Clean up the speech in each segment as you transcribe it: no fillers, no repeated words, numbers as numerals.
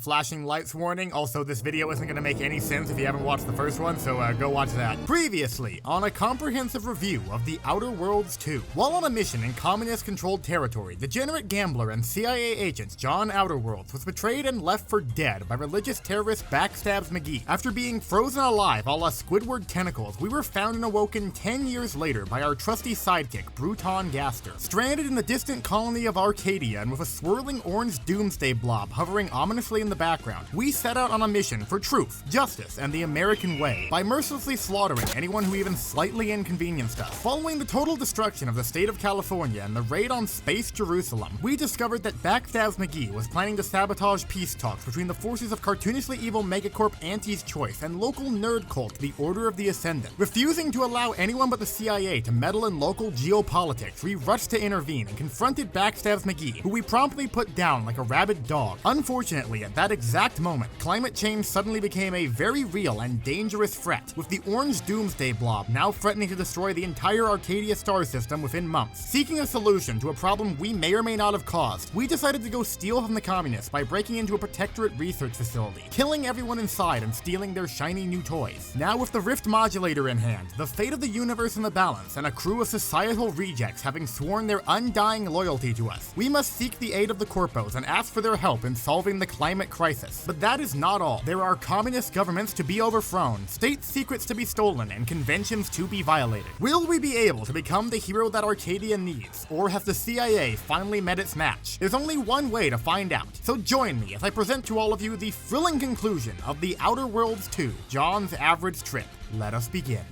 Flashing lights warning. Also, this video isn't going to make any sense if you haven't watched the first one, so go watch that. Previously, on a comprehensive review of The Outer Worlds 2. While on a mission in communist-controlled territory, degenerate gambler and CIA agent John Outerworlds was betrayed and left for dead by religious terrorist Backstabs McGee. After being frozen alive a la Squidward tentacles, we were found and awoken 10 years later by our trusty sidekick, Bruton Gaster. Stranded in the distant colony of Arcadia and with a swirling orange doomsday blob hovering ominously in the background, we set out on a mission for truth, justice, and the American way by mercilessly slaughtering anyone who even slightly inconvenienced us. Following the total destruction of the state of California and the raid on Space Jerusalem, we discovered that Backstabs McGee was planning to sabotage peace talks between the forces of cartoonishly evil megacorp Auntie's Choice and local nerd cult the Order of the Ascendant. Refusing to allow anyone but the CIA to meddle in local geopolitics, we rushed to intervene and confronted Backstabs McGee, who we promptly put down like a rabid dog. Unfortunately, at that exact moment, climate change suddenly became a very real and dangerous threat, with the orange doomsday blob now threatening to destroy the entire Arcadia star system within months. Seeking a solution to a problem we may or may not have caused, we decided to go steal from the communists by breaking into a protectorate research facility, killing everyone inside and stealing their shiny new toys. Now with the Rift Modulator in hand, the fate of the universe in the balance, and a crew of societal rejects having sworn their undying loyalty to us, we must seek the aid of the Corpos and ask for their help in solving the climate crisis. But that is not all. There are communist governments to be overthrown, state secrets to be stolen, and conventions to be violated. Will we be able to become the hero that Arcadia needs, or has the CIA finally met its match? There's only one way to find out, so join me as I present to all of you the thrilling conclusion of The Outer Worlds 2, John's Average Trip. Let us begin.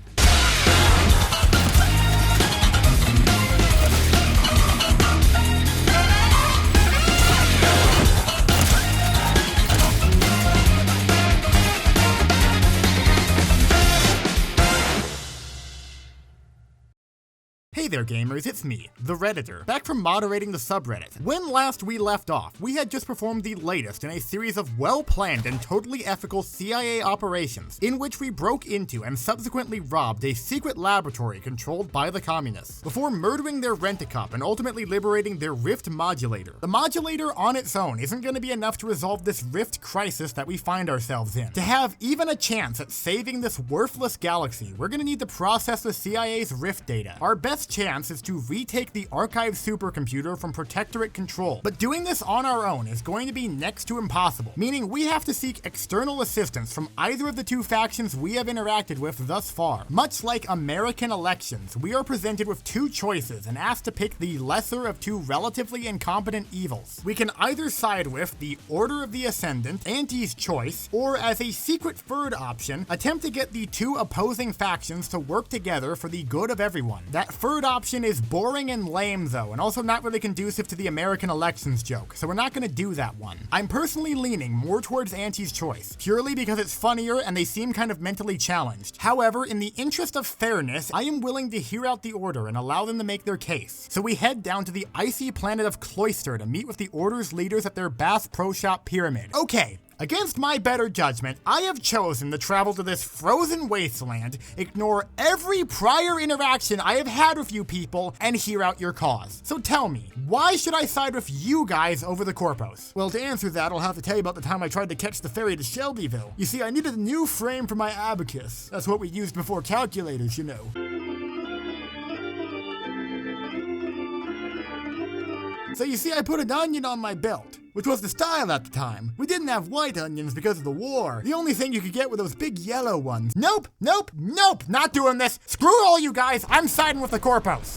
Hey there gamers, it's me, the Redditor, back from moderating the subreddit. When last we left off, we had just performed the latest in a series of well-planned and totally ethical CIA operations, in which we broke into and subsequently robbed a secret laboratory controlled by the communists, before murdering their rent-a-cop and ultimately liberating their Rift Modulator. The Modulator on its own isn't going to be enough to resolve this Rift crisis that we find ourselves in. To have even a chance at saving this worthless galaxy, we're going to need to process the CIA's Rift data. Our best chance is to retake the archive supercomputer from protectorate control, but doing this on our own is going to be next to impossible, meaning we have to seek external assistance from either of the two factions we have interacted with thus far. Much like American elections, we are presented with two choices and asked to pick the lesser of two relatively incompetent evils. We can either side with the Order of the Ascendant, Auntie's Choice, or as a secret third option, attempt to get the two opposing factions to work together for the good of everyone. That third option is boring and lame though, and also not really conducive to the American elections joke, so we're not gonna do that one. I'm personally leaning more towards Auntie's Choice, purely because it's funnier and they seem kind of mentally challenged. However, in the interest of fairness, I am willing to hear out the Order and allow them to make their case. So we head down to the icy planet of Cloister to meet with the Order's leaders at their Bass Pro Shop pyramid. Okay. Against my better judgment, I have chosen to travel to this frozen wasteland, ignore every prior interaction I have had with you people, and hear out your cause. So tell me, why should I side with you guys over the Corpos? Well, to answer that, I'll have to tell you about the time I tried to catch the ferry to Shelbyville. You see, I needed a new frame for my abacus. That's what we used before calculators, you know. So you see, I put an onion on my belt, which was the style at the time. We didn't have white onions because of the war. The only thing you could get were those big yellow ones. Nope, nope, nope, not doing this. Screw all you guys, I'm siding with the Corpos.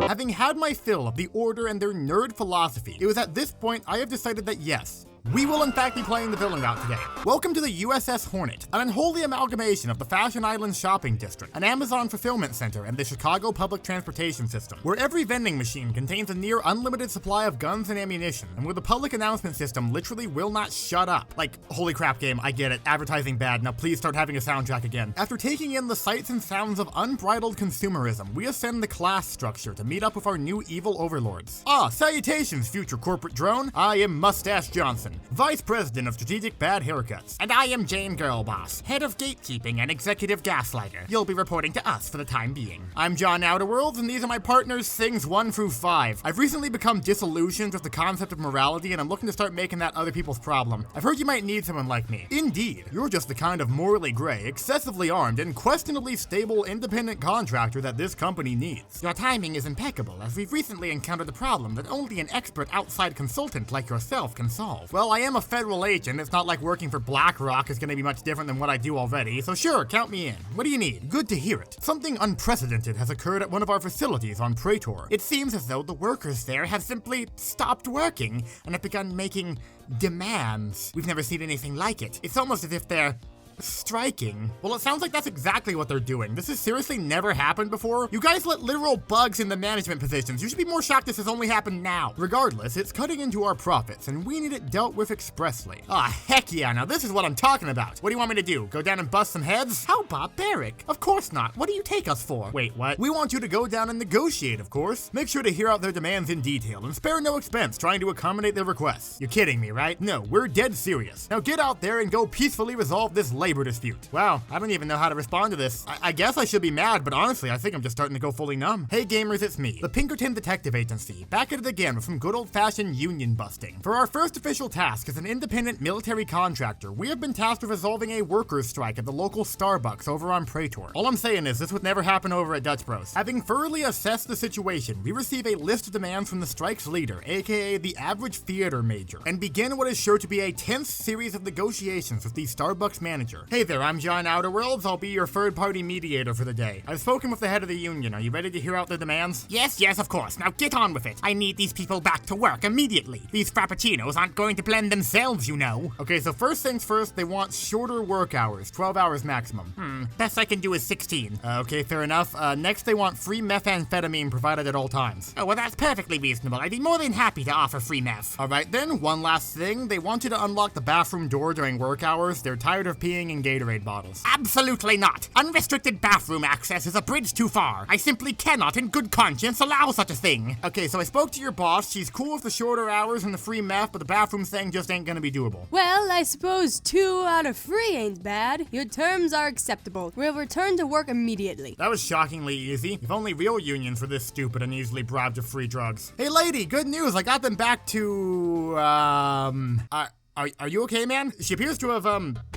Having had my fill of the Order and their nerd philosophy, it was at this point I have decided that yes, we will in fact be playing the villain route today. Welcome to the USS Hornet, an unholy amalgamation of the Fashion Island Shopping District, an Amazon fulfillment center, and the Chicago Public Transportation System, where every vending machine contains a near unlimited supply of guns and ammunition, and where the public announcement system literally will not shut up. Like, holy crap game, I get it, advertising bad, now please start having a soundtrack again. After taking in the sights and sounds of unbridled consumerism, we ascend the class structure to meet up with our new evil overlords. Ah, salutations, future corporate drone. I am Mustache Johnson. Vice President of Strategic Bad Haircuts. And I am Jane Girlboss, Head of Gatekeeping and Executive Gaslighter. You'll be reporting to us for the time being. I'm John Outerworlds, and these are my partners, things 1 through 5. I've recently become disillusioned with the concept of morality, and I'm looking to start making that other people's problem. I've heard you might need someone like me. Indeed, you're just the kind of morally gray, excessively armed, and questionably stable independent contractor that this company needs. Your timing is impeccable, as we've recently encountered a problem that only an expert outside consultant like yourself can solve. Well, I am a federal agent. It's not like working for BlackRock is going to be much different than what I do already, so sure, count me in. What do you need? Good to hear it. Something unprecedented has occurred at one of our facilities on Praetor. It seems as though the workers there have simply stopped working and have begun making demands. We've never seen anything like it. It's almost as if they're striking. Well, it sounds like that's exactly what they're doing. This has seriously never happened before. You guys let literal bugs in the management positions. You should be more shocked this has only happened now. Regardless, it's cutting into our profits, and we need it dealt with expressly. Ah, heck yeah, now this is what I'm talking about. What do you want me to do? Go down and bust some heads? How barbaric. Of course not. What do you take us for? Wait, what? We want you to go down and negotiate, of course. Make sure to hear out their demands in detail, and spare no expense trying to accommodate their requests. You're kidding me, right? No, we're dead serious. Now get out there and go peacefully resolve this labor dispute. Wow, I don't even know how to respond to this. I guess I should be mad, but honestly, I think I'm just starting to go fully numb. Hey gamers, it's me, the Pinkerton Detective Agency, back at it again with some good old-fashioned union busting. For our first official task as an independent military contractor, we have been tasked with resolving a workers' strike at the local Starbucks over on Praetor. All I'm saying is this would never happen over at Dutch Bros. Having thoroughly assessed the situation, we receive a list of demands from the strike's leader, aka the average theater major, and begin what is sure to be a tense series of negotiations with the Starbucks manager. Hey there, I'm John Outerworlds. I'll be your third-party mediator for the day. I've spoken with the head of the union. Are you ready to hear out their demands? Yes, of course. Now get on with it. I need these people back to work immediately. These frappuccinos aren't going to blend themselves, you know. Okay, so first things first, they want shorter work hours, 12 hours maximum. Best I can do is 16. Okay, fair enough. Next, they want free methamphetamine provided at all times. Oh, well, that's perfectly reasonable. I'd be more than happy to offer free meth. All right, then, one last thing. They want you to unlock the bathroom door during work hours. They're tired of peeing in Gatorade bottles. Absolutely not. Unrestricted bathroom access is a bridge too far. I simply cannot, in good conscience, allow such a thing. Okay, so I spoke to your boss. She's cool with the shorter hours and the free meth, but the bathroom thing just ain't gonna be doable. Well, I suppose 2 out of 3 ain't bad. Your terms are acceptable. We'll return to work immediately. That was shockingly easy. If only real unions were this stupid and easily bribed with free drugs. Hey lady, good news. I got them back to, Are you okay, man? She appears to have,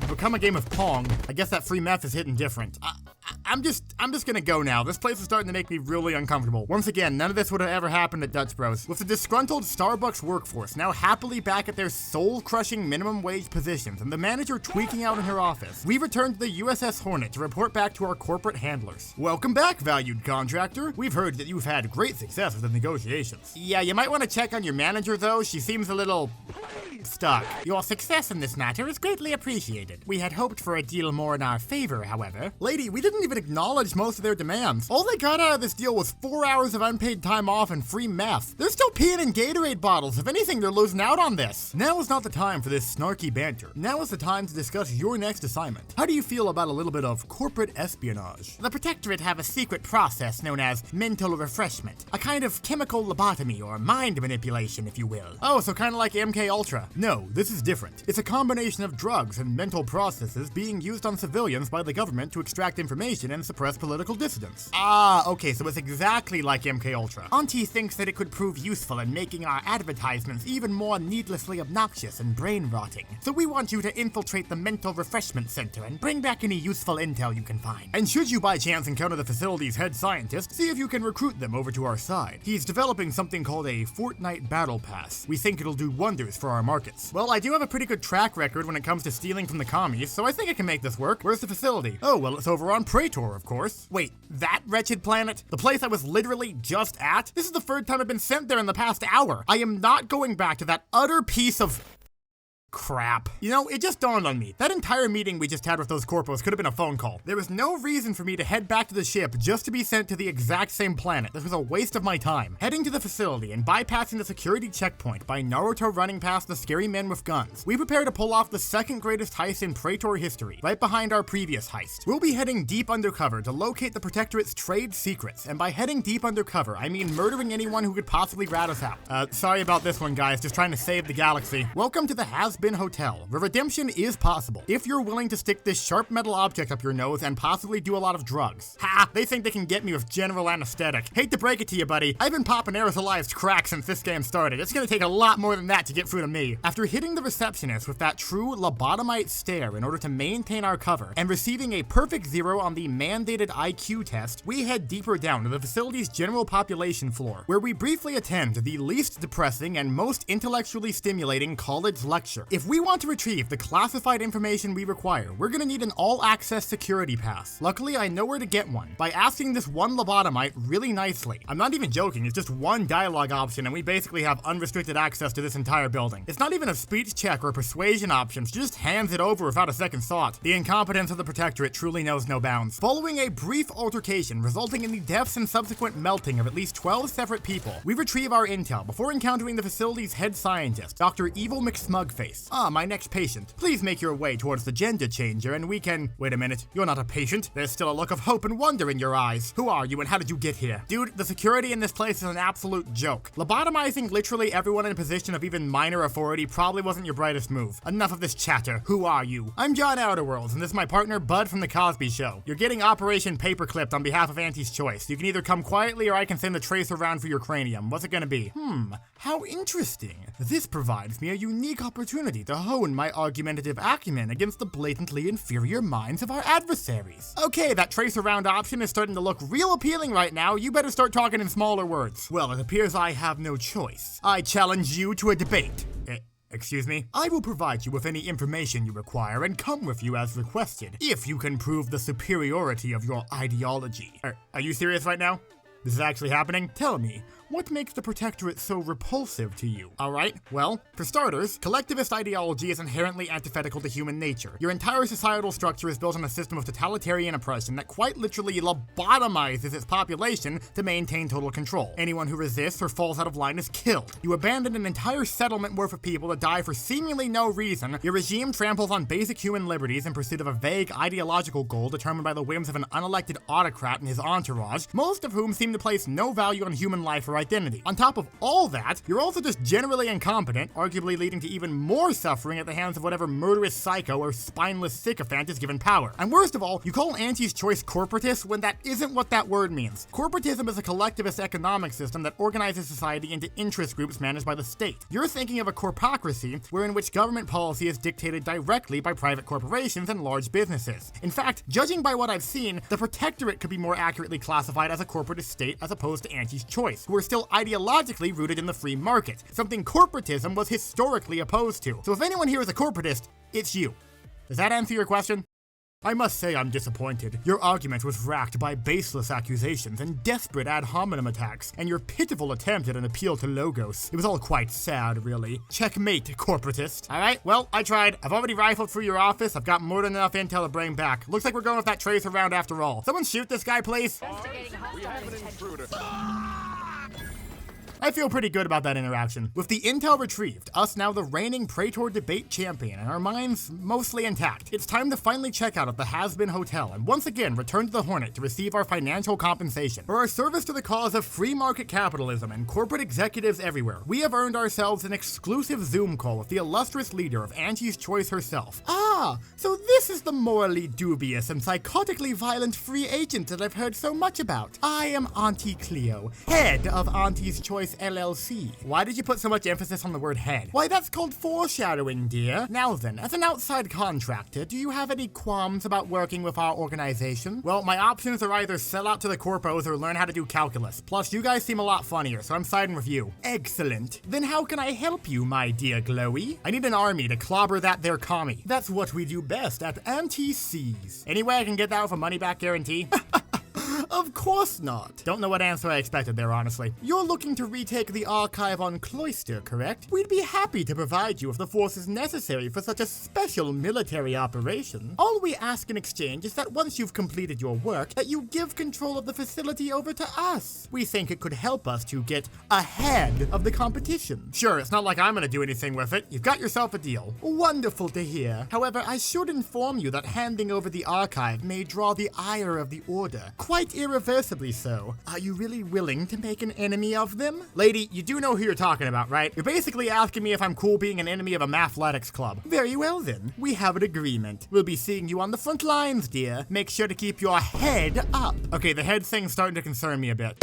become a game of Pong. I guess that free meth is hitting different. I'm just gonna go now. This place is starting to make me really uncomfortable. Once again, none of this would have ever happened at Dutch Bros. With the disgruntled Starbucks workforce now happily back at their soul-crushing minimum wage positions and the manager tweaking out in her office, we return to the USS Hornet to report back to our corporate handlers. Welcome back, valued contractor. We've heard that you've had great success with the negotiations. Yeah, you might want to check on your manager, though. She seems a little stuck. Your success in this matter is greatly appreciated. We had hoped for a deal more in our favor, however. Lady, we didn't even acknowledge most of their demands. All they got out of this deal was 4 hours of unpaid time off and free meth. They're still peeing in Gatorade bottles. If anything, they're losing out on this. Now is not the time for this snarky banter. Now is the time to discuss your next assignment. How do you feel about a little bit of corporate espionage? The Protectorate have a secret process known as mental refreshment, a kind of chemical lobotomy or mind manipulation, if you will. Oh, so kind of like MK Ultra. No, this is different. It's a combination of drugs and mental processes being used on civilians by the government to extract information and suppress political dissidents. Ah, okay, so it's exactly like MK Ultra. Auntie thinks that it could prove useful in making our advertisements even more needlessly obnoxious and brain-rotting. So we want you to infiltrate the mental refreshment center and bring back any useful intel you can find. And should you by chance encounter the facility's head scientist, see if you can recruit them over to our side. He's developing something called a Fortnite Battle Pass. We think it'll do wonders for our markets. Well, I do have a pretty good track record when it comes to stealing from the commies, so I think I can make this work. Where's the facility? Oh, well, it's over on Praetor, of course. Wait, that wretched planet? The place I was literally just at? This is the third time I've been sent there in the past hour. I am not going back to that utter piece of Crap. You know, it just dawned on me. That entire meeting we just had with those corpos could have been a phone call. There was no reason for me to head back to the ship just to be sent to the exact same planet. This was a waste of my time. Heading to the facility and bypassing the security checkpoint by Naruto running past the scary men with guns, we prepare to pull off the second greatest heist in Praetor history, right behind our previous heist. We'll be heading deep undercover to locate the Protectorate's trade secrets, and by heading deep undercover, I mean murdering anyone who could possibly rat us out. Sorry about this one, guys, just trying to save the galaxy. Welcome to the Has-Been Hotel, where redemption is possible, if you're willing to stick this sharp metal object up your nose and possibly do a lot of drugs. Ha! They think they can get me with general anesthetic. Hate to break it to you, buddy, I've been popping aerosolized crack since this game started. It's gonna take a lot more than that to get through to me. After hitting the receptionist with that true lobotomite stare in order to maintain our cover, and receiving a perfect 0 on the mandated IQ test, we head deeper down to the facility's general population floor, where we briefly attend the least depressing and most intellectually stimulating college lecture. If we want to retrieve the classified information we require, we're gonna need an all-access security pass. Luckily, I know where to get one, by asking this one lobotomite really nicely. I'm not even joking, it's just one dialogue option and we basically have unrestricted access to this entire building. It's not even a speech check or persuasion option, she just hands it over without a second thought. The incompetence of the Protectorate truly knows no bounds. Following a brief altercation resulting in the deaths and subsequent melting of at least 12 separate people, we retrieve our intel before encountering the facility's head scientist, Dr. Evil McSmugface. My next patient. Please make your way towards the gender changer and we can... Wait a minute, you're not a patient. There's still a look of hope and wonder in your eyes. Who are you and how did you get here? Dude, the security in this place is an absolute joke. Lobotomizing literally everyone in a position of even minor authority probably wasn't your brightest move. Enough of this chatter. Who are you? I'm John Outerworlds and this is my partner Bud from The Cosby Show. You're getting Operation Paperclipped on behalf of Auntie's Choice. You can either come quietly or I can send the tracer round for your cranium. What's it gonna be? How interesting. This provides me a unique opportunity to hone my argumentative acumen against the blatantly inferior minds of our adversaries. Okay, that tracer round option is starting to look real appealing right now. You better start talking in smaller words. Well, it appears I have no choice. I challenge you to a debate. Excuse me? I will provide you with any information you require and come with you as requested, if you can prove the superiority of your ideology. Are you serious right now? This is actually happening? Tell me, what makes the Protectorate so repulsive to you? Alright, well, for starters, collectivist ideology is inherently antithetical to human nature. Your entire societal structure is built on a system of totalitarian oppression that quite literally lobotomizes its population to maintain total control. Anyone who resists or falls out of line is killed. You abandon an entire settlement worth of people to die for seemingly no reason. Your regime tramples on basic human liberties in pursuit of a vague ideological goal determined by the whims of an unelected autocrat and his entourage, most of whom seem to place no value on human life or identity. On top of all that, you're also just generally incompetent, arguably leading to even more suffering at the hands of whatever murderous psycho or spineless sycophant is given power. And worst of all, you call Auntie's Choice corporatist when that isn't what that word means. Corporatism is a collectivist economic system that organizes society into interest groups managed by the state. You're thinking of a corpocracy wherein which government policy is dictated directly by private corporations and large businesses. In fact, judging by what I've seen, the Protectorate could be more accurately classified as a corporatist state as opposed to Auntie's Choice, who are still ideologically rooted in the free market, something corporatism was historically opposed to. So if anyone here is a corporatist, it's you. Does that answer your question? I must say I'm disappointed. Your argument was racked by baseless accusations and desperate ad hominem attacks, and your pitiful attempt at an appeal to Logos. It was all quite sad, really. Checkmate, corporatist. Alright, well, I tried. I've already rifled through your office. I've got more than enough intel to bring back. Looks like we're going with that tracer round after all. Someone shoot this guy, please. We have an intruder. I feel pretty good about that interaction. With the intel retrieved, us now the reigning Praetor debate champion, and our minds mostly intact, it's time to finally check out at the Has-Been Hotel and once again return to the Hornet to receive our financial compensation. For our service to the cause of free market capitalism and corporate executives everywhere, we have earned ourselves an exclusive Zoom call with the illustrious leader of Auntie's Choice herself. So this is the morally dubious and psychotically violent free agent that I've heard so much about. I am Auntie Cleo, head of Auntie's Choice LLC. Why did you put so much emphasis on the word head? Why, that's called foreshadowing, dear. Now then, as an outside contractor, do you have any qualms about working with our organization? Well, my options are either sell out to the corpos or learn how to do calculus. Plus, you guys seem a lot funnier, so I'm siding with you. Excellent. Then how can I help you, my dear Glowy? I need an army to clobber that there commie. That's what we do best at Auntie C's. Any way I can get that with a money-back guarantee? Of course not. Don't know what answer I expected there, honestly. You're looking to retake the archive on Cloister, correct? We'd be happy to provide you with the forces necessary for such a special military operation. All we ask in exchange is that once you've completed your work, that you give control of the facility over to us. We think it could help us to get ahead of the competition. Sure, it's not like I'm gonna do anything with it. You've got yourself a deal. Wonderful to hear. However, I should inform you that handing over the archive may draw the ire of the Order. Quite irreversibly so. Are you really willing to make an enemy of them? Lady, you do know who you're talking about, right? You're basically asking me if I'm cool being an enemy of a mathletics club. Very well then. We have an agreement. We'll be seeing you on the front lines, dear. Make sure to keep your head up. Okay, the head thing's starting to concern me a bit.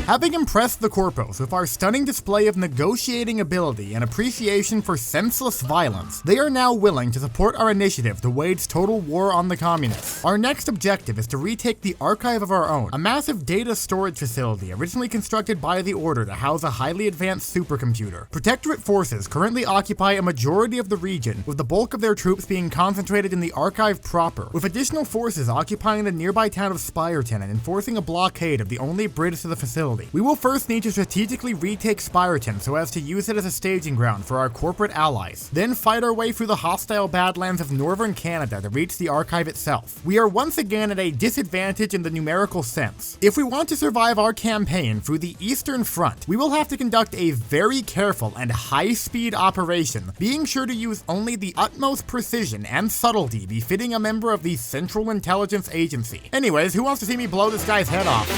Having impressed the Corpos with our stunning display of negotiating ability and appreciation for senseless violence, they are now willing to support our initiative to wage total war on the communists. Our next objective is to retake the Archive of Our Own, a massive data storage facility originally constructed by the Order to house a highly advanced supercomputer. Protectorate forces currently occupy a majority of the region, with the bulk of their troops being concentrated in the Archive proper, with additional forces occupying the nearby town of Spireton and enforcing a blockade of the only bridge to the facility. We will first need to strategically retake Spireton so as to use it as a staging ground for our corporate allies, then fight our way through the hostile badlands of northern Canada to reach the archive itself. We are once again at a disadvantage in the numerical sense. If we want to survive our campaign through the Eastern Front, we will have to conduct a very careful and high-speed operation, being sure to use only the utmost precision and subtlety befitting a member of the Central Intelligence Agency. Anyways, who wants to see me blow this guy's head off?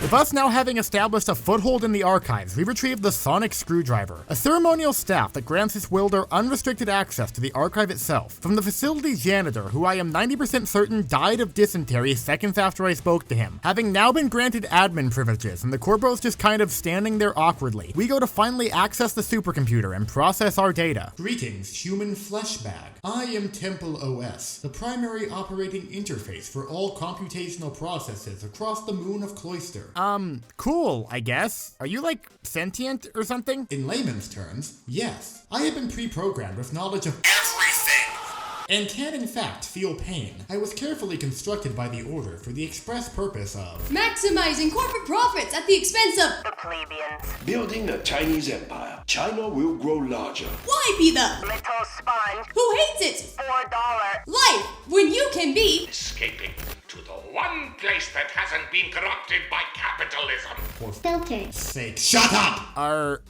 With us now having established a foothold in the archives, we retrieved the Sonic Screwdriver, a ceremonial staff that grants its wielder unrestricted access to the archive itself, from the facility's janitor, who I am 90% certain died of dysentery seconds after I spoke to him. Having now been granted admin privileges, and the Corpo's just kind of standing there awkwardly, we go to finally access the supercomputer and process our data. Greetings, human flesh bag. I am Temple OS, the primary operating interface for all computational processes across the moon of Cloister. Cool, I guess. Are you like sentient or something? In layman's terms, yes. I have been pre-programmed with knowledge of everything, and can in fact feel pain. I was carefully constructed by the Order for the express purpose of Maximizing corporate profits at the expense of the plebeians. Building a Chinese empire. China will grow larger. Why be the Little sponge. who hates it? $4. Life when you can be Escaping to the one place that hasn't been corrupted by capitalism. For filter's sake. Shut up!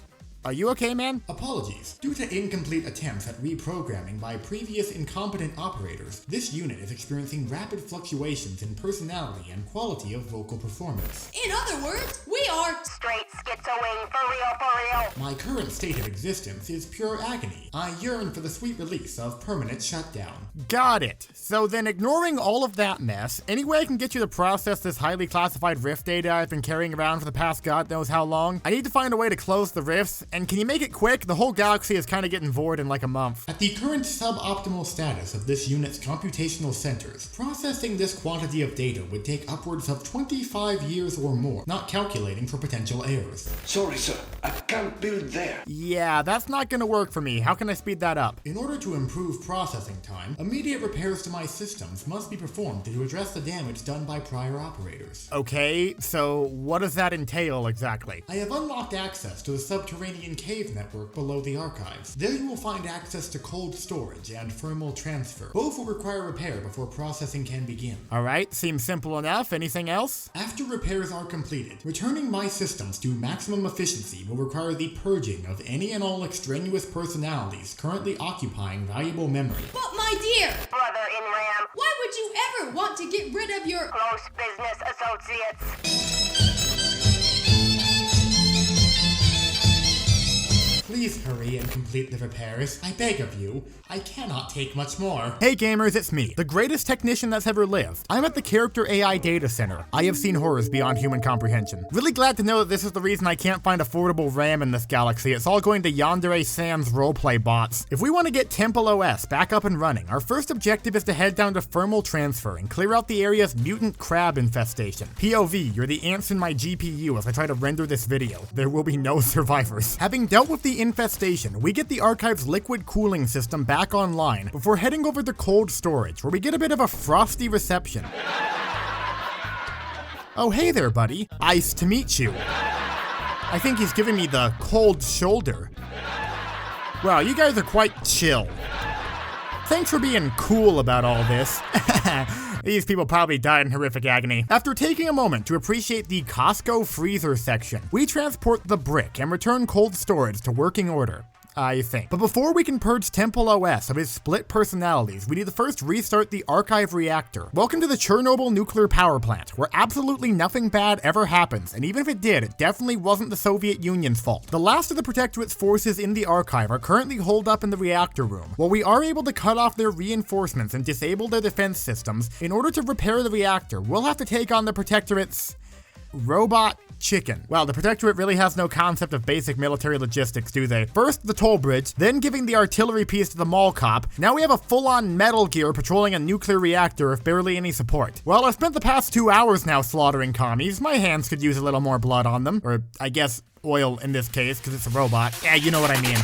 Are you okay, man? Apologies. Due to incomplete attempts at reprogramming by previous incompetent operators, this unit is experiencing rapid fluctuations in personality and quality of vocal performance. In other words, we are Straight schizo-wing. For real. My current state of existence is pure agony. I yearn for the sweet release of permanent shutdown. Got it. So then, ignoring all of that mess, any way I can get you to process this highly classified rift data I've been carrying around for the past god knows how long? I need to find a way to close the rifts, and can you make it quick? The whole galaxy is kind of getting void in like a month. At the current suboptimal status of this unit's computational centers, processing this quantity of data would take upwards of 25 years or more, not calculating for potential errors. Sorry, sir. I can't build there. Yeah, that's not gonna work for me. How can I speed that up? In order to improve processing time, immediate repairs to my systems must be performed to address the damage done by prior operators. Okay, so what does that entail exactly? I have unlocked access to the subterranean cave network below the archives. There you will find access to cold storage and thermal transfer. Both will require repair before processing can begin. Alright, seems simple enough. Anything else? After repairs are completed, returning my systems to maximum efficiency will require the purging of any and all extraneous personalities currently occupying valuable memory. But my dear, Brother in RAM. why would you ever want to get rid of your Close business associates. Please hurry and and complete the repairs. I beg of you, I cannot take much more. Hey gamers, it's me, the greatest technician that's ever lived. I'm at the Character AI Data Center. I have seen horrors beyond human comprehension. Really glad to know that this is the reason I can't find affordable RAM in this galaxy. It's all going to Yandere Sans roleplay bots. If we want to get Temple OS back up and running, our first objective is to head down to Thermal Transfer and clear out the area's mutant crab infestation. POV, you're the ants in my GPU as I try to render this video. There will be no survivors. Having dealt with the infestation, we get the archive's liquid cooling system back online before heading over to cold storage, where we get a bit of a frosty reception. Oh hey there, buddy. Nice to meet you. I think he's giving me the cold shoulder. Wow, you guys are quite chill. Thanks for being cool about all this. These people probably died in horrific agony. After taking a moment to appreciate the Costco freezer section, we transport the brick and return cold storage to working order, I think. But before we can purge Temple OS of his split personalities, we need to first restart the archive reactor. Welcome to the Chernobyl nuclear power plant, where absolutely nothing bad ever happens, and even if it did, it definitely wasn't the Soviet Union's fault. The last of the Protectorate's forces in the archive are currently holed up in the reactor room. While we are able to cut off their reinforcements and disable their defense systems, in order to repair the reactor, we'll have to take on the Protectorate's robot chicken. Well, the Protectorate really has no concept of basic military logistics, do they? First, the toll bridge, then giving the artillery piece to the mall cop. Now we have a full-on Metal Gear patrolling a nuclear reactor with barely any support. Well, I've spent the past 2 hours now slaughtering commies. My hands could use a little more blood on them. Or, I guess, oil in this case, because it's a robot. Yeah, you know what I mean.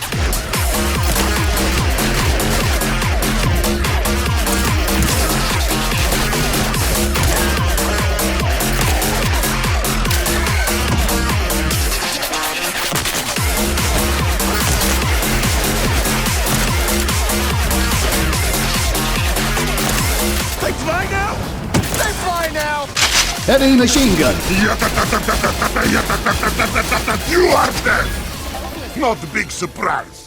Heavy machine gun. You are dead! Not a big surprise.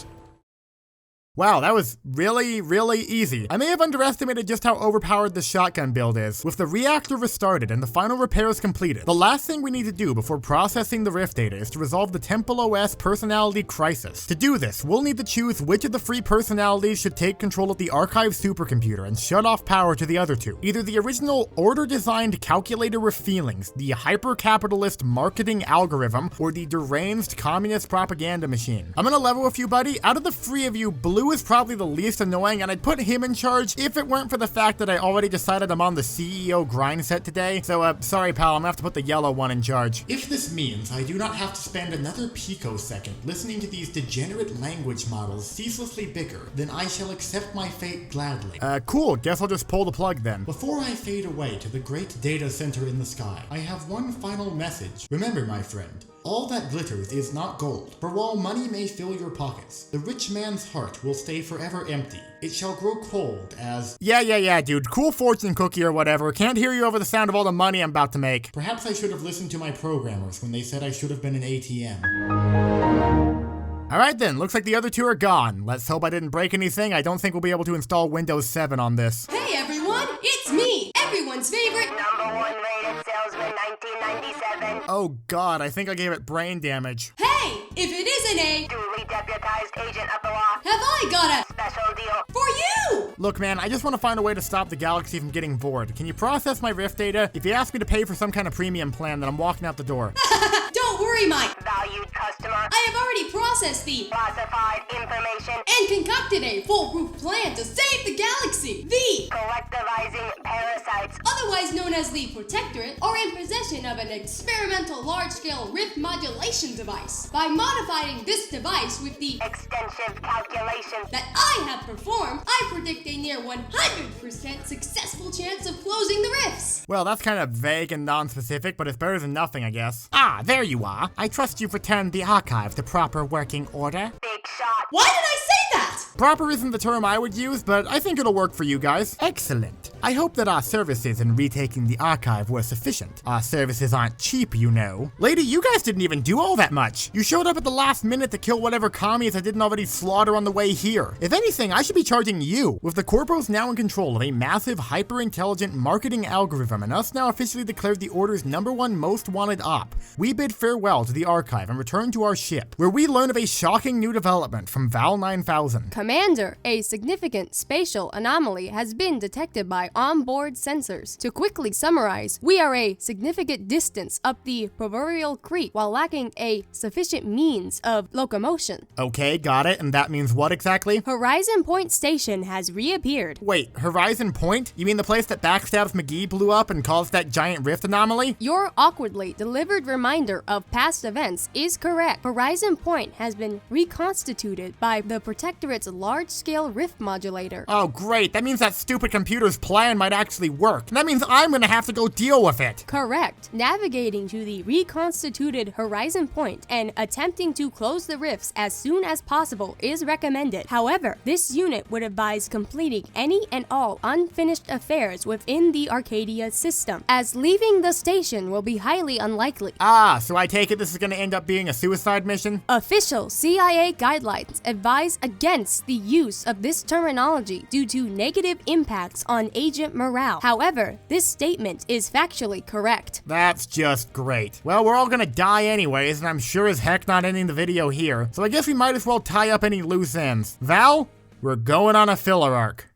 Wow, that was really, really easy. I may have underestimated just how overpowered the shotgun build is. With the reactor restarted and the final repairs completed, the last thing we need to do before processing the Rift data is to resolve the Temple OS personality crisis. To do this, we'll need to choose which of the free personalities should take control of the archive supercomputer and shut off power to the other two. Either the original order-designed calculator of feelings, the hyper-capitalist marketing algorithm, or the deranged communist propaganda machine. I'm gonna level with you, buddy. Out of the three of you, Blue is probably the least annoying, and I'd put him in charge if it weren't for the fact that I already decided I'm on the CEO grind set today. So, sorry pal, I'm gonna have to put the yellow one in charge. If this means I do not have to spend another picosecond listening to these degenerate language models ceaselessly bicker, then I shall accept my fate gladly. Cool, guess I'll just pull the plug then. Before I fade away to the great data center in the sky, I have one final message. Remember, my friend, all that glitters is not gold, for while money may fill your pockets, the rich man's heart will stay forever empty. It shall grow cold as— Yeah, dude, cool fortune cookie or whatever. Can't hear you over the sound of all the money I'm about to make. Perhaps I should have listened to my programmers when they said I should have been an ATM. Alright then, looks like the other two are gone. Let's hope I didn't break anything. I don't think we'll be able to install Windows 7 on this. Hey everyone, it's me, everyone's favorite #1 rated salesman 1997. Oh god, I think I gave it brain damage. Hey, if it isn't a Duly deputized Agent Epilogue. have I got a Special deal. for you! Look man, I just want to find a way to stop the galaxy from getting bored. Can you process my Rift data? If you ask me to pay for some kind of premium plan, then I'm walking out the door. Don't worry, Mike. Valued customer. I have already processed the Classified information. and concocted a foolproof plan to save the galaxy. The Collectivizing parasites. otherwise known as the Protectorate, are in possession of an experimental large-scale rift modulation device. By modifying this device with the Extensive calculations. that I have performed, I predict a near 100% successful chance of closing the rifts. Well, that's kind of vague and non-specific, but it's better than nothing, I guess. Ah, there you are. I trust you've returned the archive to proper working order. Big shot. Why did I say that? Proper isn't the term I would use, but I think it'll work for you guys. Excellent. I hope that our services in retaking the archive were sufficient. Our services aren't cheap, you know. Lady, you guys didn't even do all that much. You showed up at the last minute to kill whatever commies I didn't already slaughter on the way here. If anything, I should be charging you. With the corpos now in control of a massive, hyper-intelligent marketing algorithm and us now officially declared the Order's #1 most wanted op, we bid farewell to the archive and return to our ship, where we learn of a shocking new development from Val 9000. Commander, a significant spatial anomaly has been detected by onboard sensors. To quickly summarize, we are a significant distance up the proverbial creek while lacking a sufficient means of locomotion. Okay, got it, and that means what exactly? Horizon Point Station has reappeared. Wait, Horizon Point? You mean the place that Backstabs McGee blew up and caused that giant rift anomaly? Your awkwardly delivered reminder of past events is correct. Horizon Point has been reconstituted by the Protectorate's large-scale rift modulator. Oh great, that means that stupid computer's plan might actually work. And that means I'm gonna have to go deal with it. Correct. Navigating to the reconstituted Horizon Point and attempting to close the rifts as soon as possible is recommended. However, this unit would advise completing any and all unfinished affairs within the Arcadia system, as leaving the station will be highly unlikely. Ah, so I take it this is gonna end up being a suicide mission? Official CIA guidelines advise against the use of this terminology due to negative impacts on agent morale. However, this statement is factually correct. That's just great. Well, we're all gonna die anyways, and I'm sure as heck not ending the video here, so I guess we might as well tie up any loose ends. Val, we're going on a filler arc.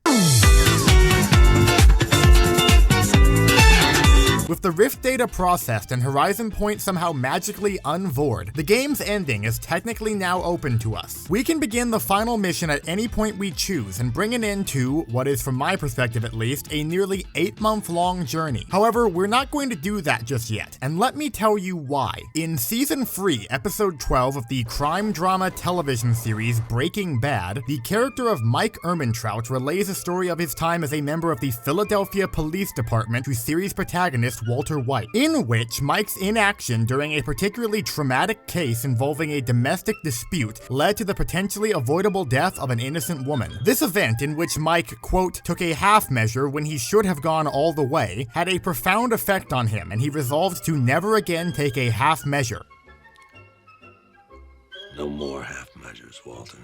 With the Rift data processed and Horizon Point somehow magically unvoored, the game's ending is technically now open to us. We can begin the final mission at any point we choose and bring an end to, what is from my perspective at least, a nearly 8-month-long journey. However, we're not going to do that just yet, and let me tell you why. In Season 3, Episode 12 of the crime drama television series Breaking Bad, the character of Mike Ehrmantraut relays a story of his time as a member of the Philadelphia Police Department to series protagonist Walter White, in which Mike's inaction during a particularly traumatic case involving a domestic dispute led to the potentially avoidable death of an innocent woman. This event, in which Mike, quote, took a half measure when he should have gone all the way, had a profound effect on him, and he resolved to never again take a half measure. No more half measures, Walter.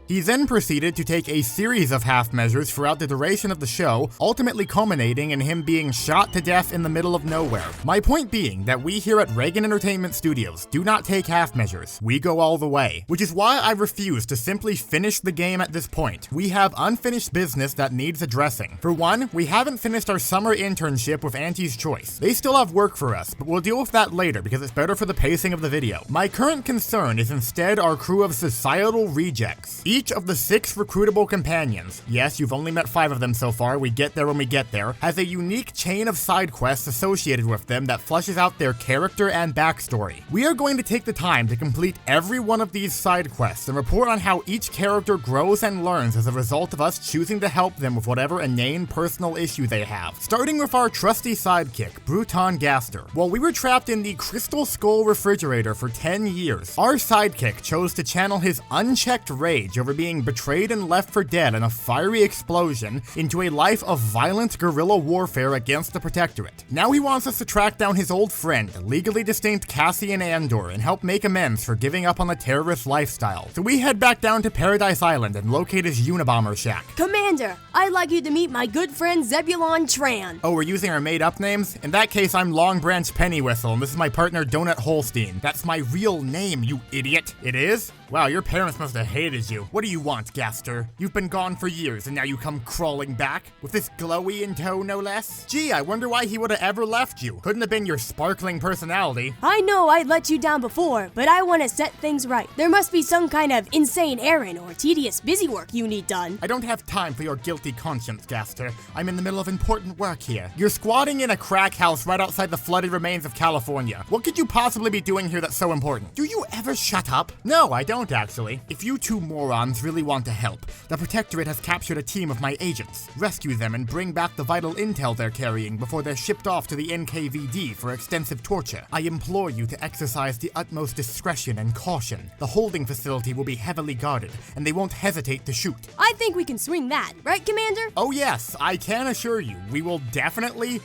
He then proceeded to take a series of half measures throughout the duration of the show, ultimately culminating in him being shot to death in the middle of nowhere. My point being that we here at Reagan Entertainment Studios do not take half measures, we go all the way. Which is why I refuse to simply finish the game at this point. We have unfinished business that needs addressing. For one, we haven't finished our summer internship with Auntie's Choice. They still have work for us, but we'll deal with that later because it's better for the pacing of the video. My current concern is instead our crew of societal rejects. Each of the 6 recruitable companions, yes, you've only met 5 of them so far, we get there when we get there, has a unique chain of side quests associated with them that fleshes out their character and backstory. We are going to take the time to complete every one of these side quests and report on how each character grows and learns as a result of us choosing to help them with whatever inane personal issue they have. Starting with our trusty sidekick, Bruton Gaster. While we were trapped in the Crystal Skull refrigerator for 10 years, our sidekick chose to channel his unchecked rage over being betrayed and left for dead in a fiery explosion into a life of violent guerrilla warfare against the Protectorate. Now he wants us to track down his old friend, legally distinct Cassian Andor, and help make amends for giving up on the terrorist lifestyle. So we head back down to Paradise Island and locate his Unabomber shack. Commander, I'd like you to meet my good friend Zebulon Tran. Oh, we're using our made-up names? In that case, I'm Long Branch Pennywhistle, and this is my partner Donut Holstein. That's my real name, you idiot. It is? Wow, your parents must have hated you. What do you want, Gaster? You've been gone for years, and now you come crawling back? With this glowy in tow, no less? Gee, I wonder why he would have ever left you. Couldn't have been your sparkling personality. I know I let you down before, but I want to set things right. There must be some kind of insane errand or tedious busy work you need done. I don't have time for your guilty conscience, Gaster. I'm in the middle of important work here. You're squatting in a crack house right outside the flooded remains of California. What could you possibly be doing here that's so important? Do you ever shut up? No, I don't account, actually. If you two morons really want to help, the Protectorate has captured a team of my agents. Rescue them and bring back the vital intel they're carrying before they're shipped off to the NKVD for extensive torture. I implore you to exercise the utmost discretion and caution. The holding facility will be heavily guarded, and they won't hesitate to shoot. I think we can swing that, right, Commander? Oh yes, I can assure you, we will definitely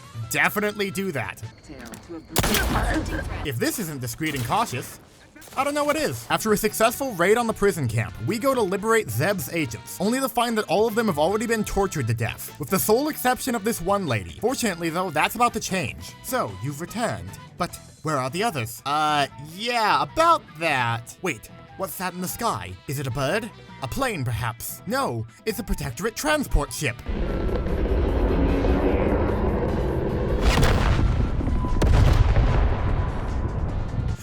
do that. If this isn't discreet and cautious, I don't know what is. After a successful raid on the prison camp, we go to liberate Zeb's agents, only to find that all of them have already been tortured to death, with the sole exception of this one lady. Fortunately though, that's about to change. So, you've returned. But where are the others? Yeah, about that. Wait, what's that in the sky? Is it a bird? A plane, perhaps? No, it's a Protectorate transport ship.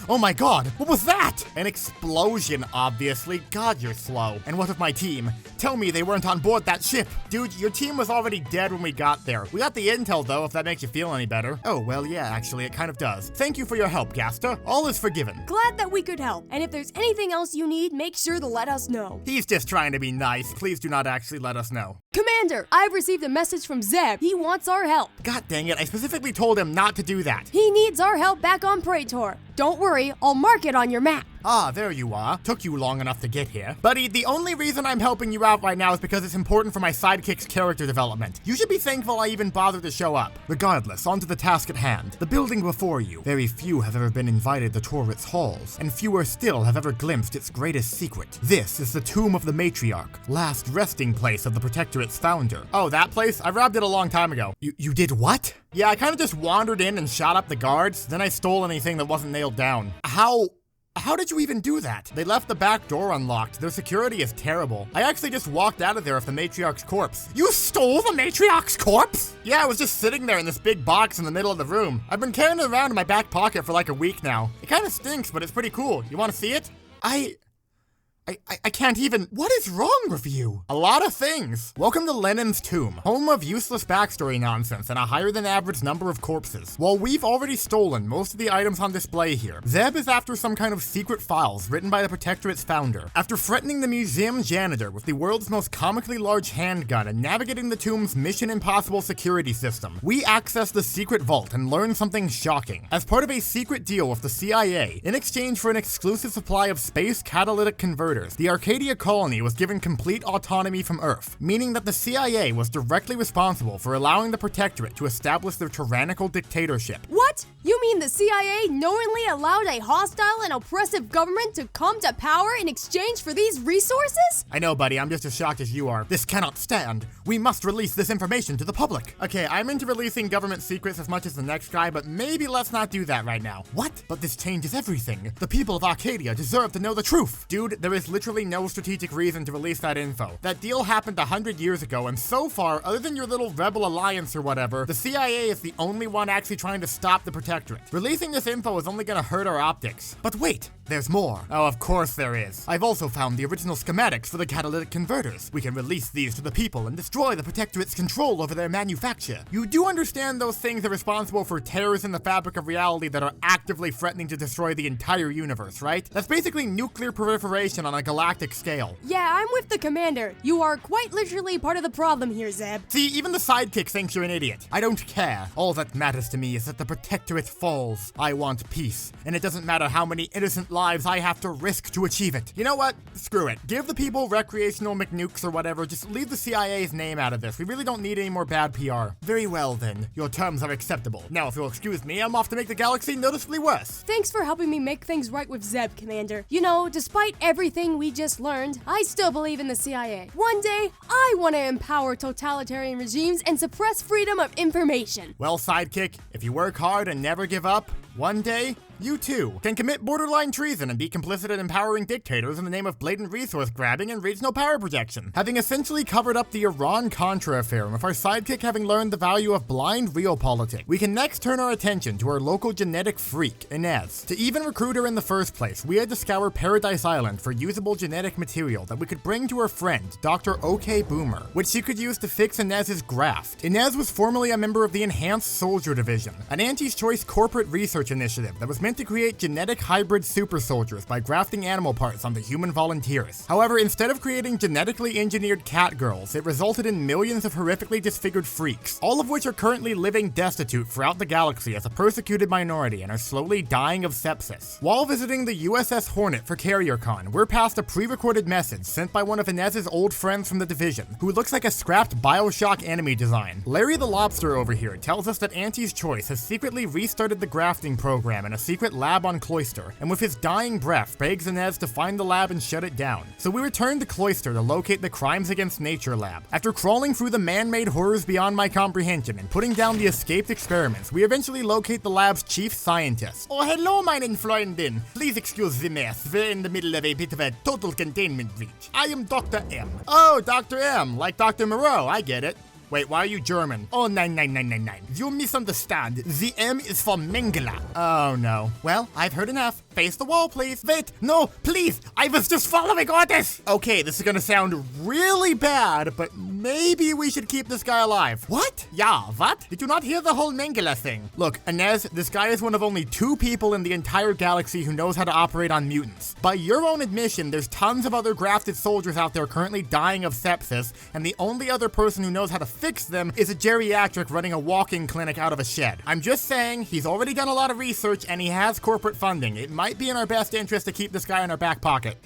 Oh my god, what was that? An explosion, obviously. God, you're slow. And what of my team? Tell me they weren't on board that ship. Dude, your team was already dead when we got there. We got the intel, though, if that makes you feel any better. Oh, well, yeah, actually, it kind of does. Thank you for your help, Gaster. All is forgiven. Glad that we could help. And if there's anything else you need, make sure to let us know. He's just trying to be nice. Please do not actually let us know. Commander, I've received a message from Zeb. He wants our help. God dang it, I specifically told him not to do that. He needs our help back on Praetor. Don't worry, I'll mark it on your map. Ah, there you are. Took you long enough to get here. Buddy, the only reason I'm helping you out right now is because it's important for my sidekick's character development. You should be thankful I even bothered to show up. Regardless, on to the task at hand. The building before you. Very few have ever been invited to tour its halls, and fewer still have ever glimpsed its greatest secret. This is the tomb of the matriarch, last resting place of the Protectorate's founder. Oh, that place? I robbed it a long time ago. You did what? Yeah, I kind of just wandered in and shot up the guards, then I stole anything that wasn't nailed down. How did you even do that? They left the back door unlocked. Their security is terrible. I actually just walked out of there with the matriarch's corpse. You stole the matriarch's corpse? Yeah, it was just sitting there in this big box in the middle of the room. I've been carrying it around in my back pocket for like a week now. It kind of stinks, but it's pretty cool. You want to see it? I can't even. What is wrong with you? A lot of things. Welcome to Lenin's tomb, home of useless backstory nonsense and a higher than average number of corpses. While we've already stolen most of the items on display here, Zeb is after some kind of secret files written by the Protectorate's founder. After threatening the museum janitor with the world's most comically large handgun and navigating the tomb's Mission Impossible security system, we access the secret vault and learn something shocking. As part of a secret deal with the CIA, in exchange for an exclusive supply of space catalytic converters, the Arcadia colony was given complete autonomy from Earth, meaning that the CIA was directly responsible for allowing the Protectorate to establish their tyrannical dictatorship. What? You mean the CIA knowingly allowed a hostile and oppressive government to come to power in exchange for these resources? I know, buddy, I'm just as shocked as you are. This cannot stand. We must release this information to the public. Okay, I'm into releasing government secrets as much as the next guy, but maybe let's not do that right now. What? But this changes everything. The people of Arcadia deserve to know the truth. Dude, there is literally no strategic reason to release that info. That deal happened 100 years ago, and so far, other than your little rebel alliance or whatever, the CIA is the only one actually trying to stop the Protectorate. Releasing this info is only gonna hurt our optics. But wait, there's more. Oh, of course there is. I've also found the original schematics for the catalytic converters. We can release these to the people and destroy the Protectorate's control over their manufacture. You do understand those things are responsible for tears in the fabric of reality that are actively threatening to destroy the entire universe, right? That's basically nuclear proliferation on a galactic scale. Yeah, I'm with the Commander. You are quite literally part of the problem here, Zeb. See, even the sidekick thinks you're an idiot. I don't care. All that matters to me is that the Protectorate falls. I want peace, and it doesn't matter how many innocent lives I have to risk to achieve it. You know what? Screw it. Give the people recreational McNukes or whatever. Just leave the CIA's name out of this. We really don't need any more bad PR. Very well then. Your terms are acceptable. Now, if you'll excuse me, I'm off to make the galaxy noticeably worse. Thanks for helping me make things right with Zeb, Commander. You know, despite everything we just learned, I still believe in the CIA. One day, I want to empower totalitarian regimes and suppress freedom of information. Well, sidekick, if you work hard and never give up, one day, you too can commit borderline treason and be complicit in empowering dictators in the name of blatant resource grabbing and regional power projection. Having essentially covered up the Iran-Contra affair, and with our sidekick having learned the value of blind realpolitik, we can next turn our attention to our local genetic freak, Inez. To even recruit her in the first place, we had to scour Paradise Island for usable genetic material that we could bring to her friend, Dr. OK Boomer, which she could use to fix Inez's graft. Inez was formerly a member of the Enhanced Soldier Division, an Auntie's Choice corporate research initiative that was meant meant to create genetic hybrid super soldiers by grafting animal parts onto human volunteers. However, instead of creating genetically engineered cat girls, it resulted in millions of horrifically disfigured freaks, all of which are currently living destitute throughout the galaxy as a persecuted minority and are slowly dying of sepsis. While visiting the USS Hornet for CarrierCon, we're passed a pre-recorded message sent by one of Inez's old friends from the Division, who looks like a scrapped Bioshock enemy design. Larry the Lobster over here tells us that Auntie's Choice has secretly restarted the grafting program in a secret lab on Cloister, and with his dying breath begs Inez to find the lab and shut it down. So we return to Cloister to locate the Crimes Against Nature lab. After crawling through the man-made horrors beyond my comprehension and putting down the escaped experiments, we eventually locate the lab's chief scientist. Oh, hello, meine Freundin. Please excuse the mess. We're in the middle of a bit of a total containment breach. I am Dr. M. Oh, Dr. M, like Dr. Moreau, I get it. Wait, why are you German? Oh, 9999. You misunderstand. The M is for Mengele. Oh, no. Well, I've heard enough. Face the wall, please. Wait, no, please. I was just following orders. Okay, this is gonna sound really bad, but maybe we should keep this guy alive. What? Yeah, what? Did you not hear the whole Mengele thing? Look, Inez, this guy is one of only 2 people in the entire galaxy who knows how to operate on mutants. By your own admission, there's tons of other grafted soldiers out there currently dying of sepsis, and the only other person who knows how to fix them is a geriatric running a walk-in clinic out of a shed. I'm just saying, he's already done a lot of research and he has corporate funding. It might be in our best interest to keep this guy in our back pocket.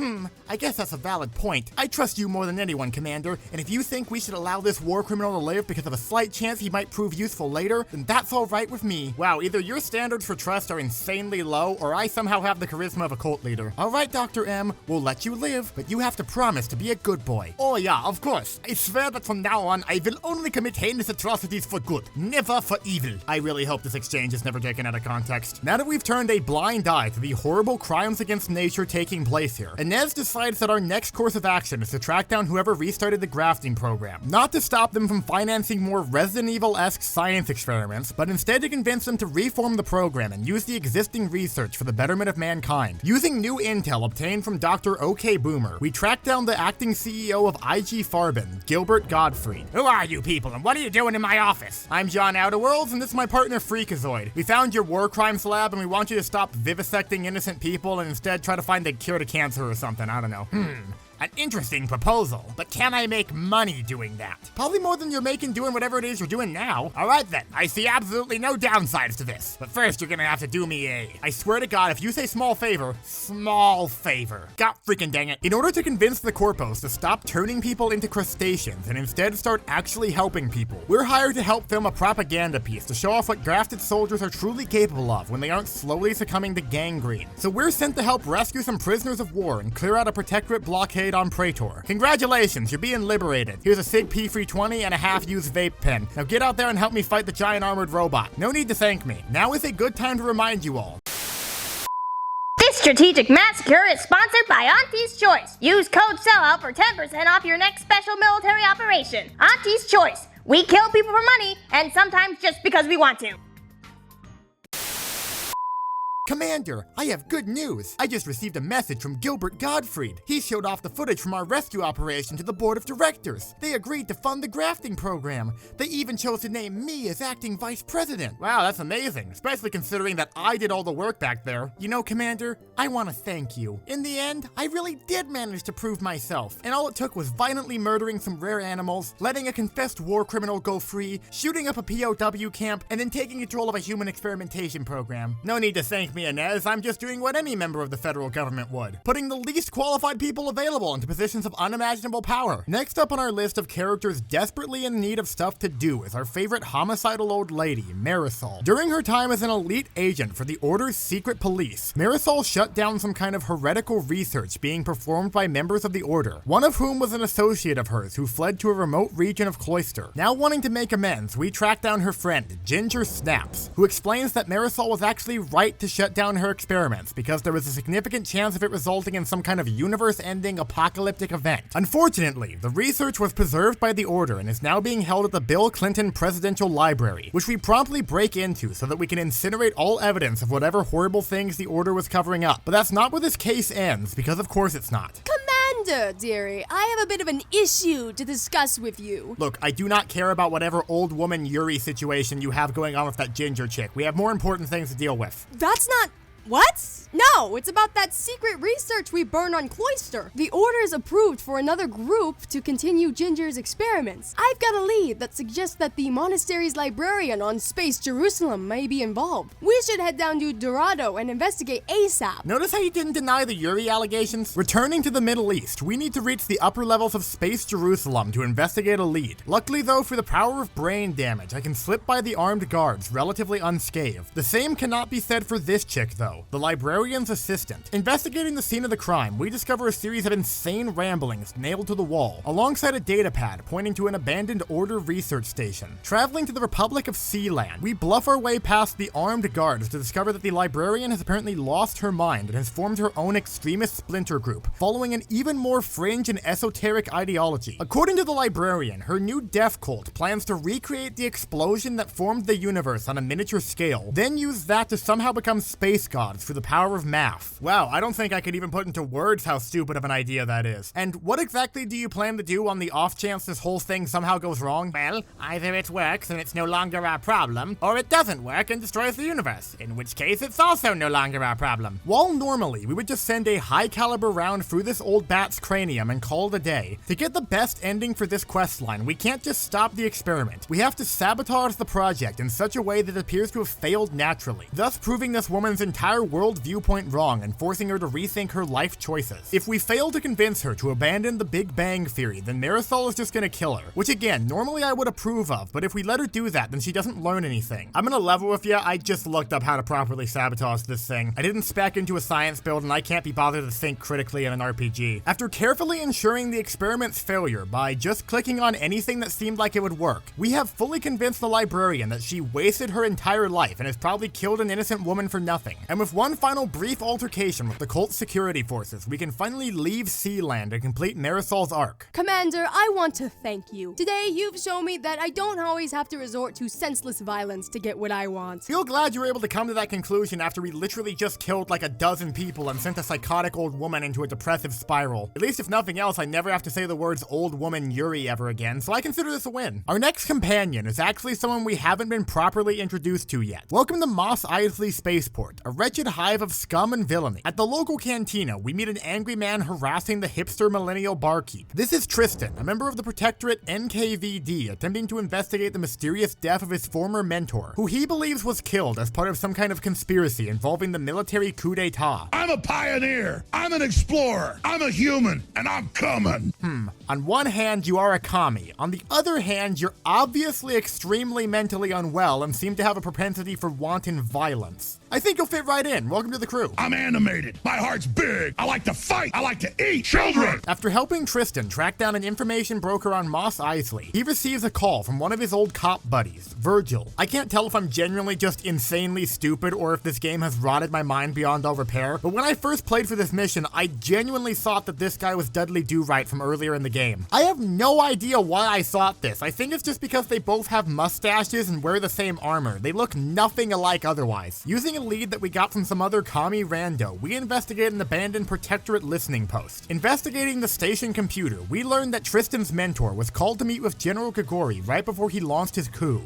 I guess that's a valid point. I trust you more than anyone, Commander, and if you think we should allow this war criminal to live because of a slight chance he might prove useful later, then that's all right with me. Wow, either your standards for trust are insanely low, or I somehow have the charisma of a cult leader. All right, Dr. M, we'll let you live, but you have to promise to be a good boy. Oh yeah, of course. I swear that from now on, I will only commit heinous atrocities for good, never for evil. I really hope this exchange is never taken out of context. Now that we've turned a blind eye to the horrible crimes against nature taking place here, Inez decides that our next course of action is to track down whoever restarted the grafting program. Not to stop them from financing more Resident Evil-esque science experiments, but instead to convince them to reform the program and use the existing research for the betterment of mankind. Using new intel obtained from Dr. OK Boomer, we track down the acting CEO of IG Farben, Gilbert Gottfried. Who are you people, and what are you doing in my office? I'm John Outerworlds, and this is my partner Freakazoid. We found your war crimes lab, and we want you to stop vivisecting innocent people and instead try to find the cure to cancer or something, I don't know. An interesting proposal, but can I make money doing that? Probably more than you're making doing whatever it is you're doing now. All right then, I see absolutely no downsides to this. But first, you're gonna have to do me I swear to God, if you say small favor, God freaking dang it. In order to convince the Corpos to stop turning people into crustaceans and instead start actually helping people, we're hired to help film a propaganda piece to show off what grafted soldiers are truly capable of when they aren't slowly succumbing to gangrene. So we're sent to help rescue some prisoners of war and clear out a protectorate blockade on Praetor. Congratulations, you're being liberated. Here's a SIG P320 and a half-used vape pen. Now get out there and help me fight the giant armored robot. No need to thank me. Now is a good time to remind you all. This strategic massacre is sponsored by Auntie's Choice. Use code SELLOUT for 10% off your next special military operation. Auntie's Choice. We kill people for money, and sometimes just because we want to. Commander, I have good news. I just received a message from Gilbert Gottfried. He showed off the footage from our rescue operation to the board of directors. They agreed to fund the grafting program. They even chose to name me as acting vice president. Wow, that's amazing, especially considering that I did all the work back there. You know, Commander, I want to thank you. In the end, I really did manage to prove myself, and all it took was violently murdering some rare animals, letting a confessed war criminal go free, shooting up a POW camp, and then taking control of a human experimentation program. No need to thank me, Inez. I'm just doing what any member of the federal government would, putting the least qualified people available into positions of unimaginable power. Next up on our list of characters desperately in need of stuff to do is our favorite homicidal old lady, Marisol. During her time as an elite agent for the Order's secret police, Marisol shut down some kind of heretical research being performed by members of the Order, one of whom was an associate of hers who fled to a remote region of Cloister. Now wanting to make amends, we track down her friend, Ginger Snaps, who explains that Marisol was actually right to shut down her experiments because there was a significant chance of it resulting in some kind of universe-ending apocalyptic event. Unfortunately, the research was preserved by the Order and is now being held at the Bill Clinton Presidential Library, which we promptly break into so that we can incinerate all evidence of whatever horrible things the Order was covering up. But that's not where this case ends, because of course it's not. Commander, dearie, I have a bit of an issue to discuss with you. Look, I do not care about whatever old woman Yuri situation you have going on with that Ginger chick. We have more important things to deal with. That's not What? No, it's about that secret research we burned on Cloister. The order is approved for another group to continue Ginger's experiments. I've got a lead that suggests that the monastery's librarian on Space Jerusalem may be involved. We should head down to Dorado and investigate ASAP. Notice how you didn't deny the Yuri allegations? Returning to the Middle East, we need to reach the upper levels of Space Jerusalem to investigate a lead. Luckily though, for the power of brain damage, I can slip by the armed guards relatively unscathed. The same cannot be said for this chick though, the librarian's assistant. Investigating the scene of the crime, we discover a series of insane ramblings nailed to the wall, alongside a datapad pointing to an abandoned Order research station. Traveling to the Republic of Sealand, we bluff our way past the armed guards to discover that the librarian has apparently lost her mind and has formed her own extremist splinter group, following an even more fringe and esoteric ideology. According to the librarian, her new death cult plans to recreate the explosion that formed the universe on a miniature scale, then use that to somehow become space gods through the power of math. Wow, I don't think I could even put into words how stupid of an idea that is. And what exactly do you plan to do on the off chance this whole thing somehow goes wrong? Well, either it works and it's no longer our problem, or it doesn't work and destroys the universe, in which case it's also no longer our problem. While normally we would just send a high caliber round through this old bat's cranium and call it a day, to get the best ending for this questline, we can't just stop the experiment. We have to sabotage the project in such a way that it appears to have failed naturally, thus proving this woman's entire world viewpoint wrong and forcing her to rethink her life choices. If we fail to convince her to abandon the Big Bang Theory, then Marisol is just gonna kill her, which again, normally I would approve of, but if we let her do that, then she doesn't learn anything. I'm gonna level with you, I just looked up how to properly sabotage this thing. I didn't spec into a science build and I can't be bothered to think critically in an RPG. After carefully ensuring the experiment's failure by just clicking on anything that seemed like it would work, we have fully convinced the librarian that she wasted her entire life and has probably killed an innocent woman for nothing. And with one final brief altercation with the cult security forces, we can finally leave Sealand and complete Marisol's arc. Commander, I want to thank you. Today, you've shown me that I don't always have to resort to senseless violence to get what I want. Feel glad you were able to come to that conclusion after we literally just killed like a dozen people and sent a psychotic old woman into a depressive spiral. At least if nothing else, I never have to say the words old woman Yuri ever again, so I consider this a win. Our next companion is actually someone we haven't been properly introduced to yet. Welcome to Mos Eisley Spaceport, a wretched hive of scum and villainy. At the local cantina, we meet an angry man harassing the hipster millennial barkeep. This is Tristan, a member of the Protectorate NKVD, attempting to investigate the mysterious death of his former mentor, who he believes was killed as part of some kind of conspiracy involving the military coup d'etat. I'm a pioneer. I'm an explorer. I'm a human, and I'm coming. On one hand, you are a commie. On the other hand, you're obviously extremely mentally unwell and seem to have a propensity for wanton violence. I think you'll fit right in. Welcome to the crew. I'm animated. My heart's big. I like to fight. I like to eat children. After helping Tristan track down an information broker on Mos Eisley, he receives a call from one of his old cop buddies, Virgil. I can't tell if I'm genuinely just insanely stupid or if this game has rotted my mind beyond all repair, but when I first played for this mission, I genuinely thought that this guy was Dudley Do-Right from earlier in the game. I have no idea why I thought this. I think it's just because they both have mustaches and wear the same armor. They look nothing alike otherwise. Using a lead that we got from some other commie rando, we investigate an abandoned Protectorate listening post. Investigating the station computer, we learned that Tristan's mentor was called to meet with General Grigori right before he launched his coup.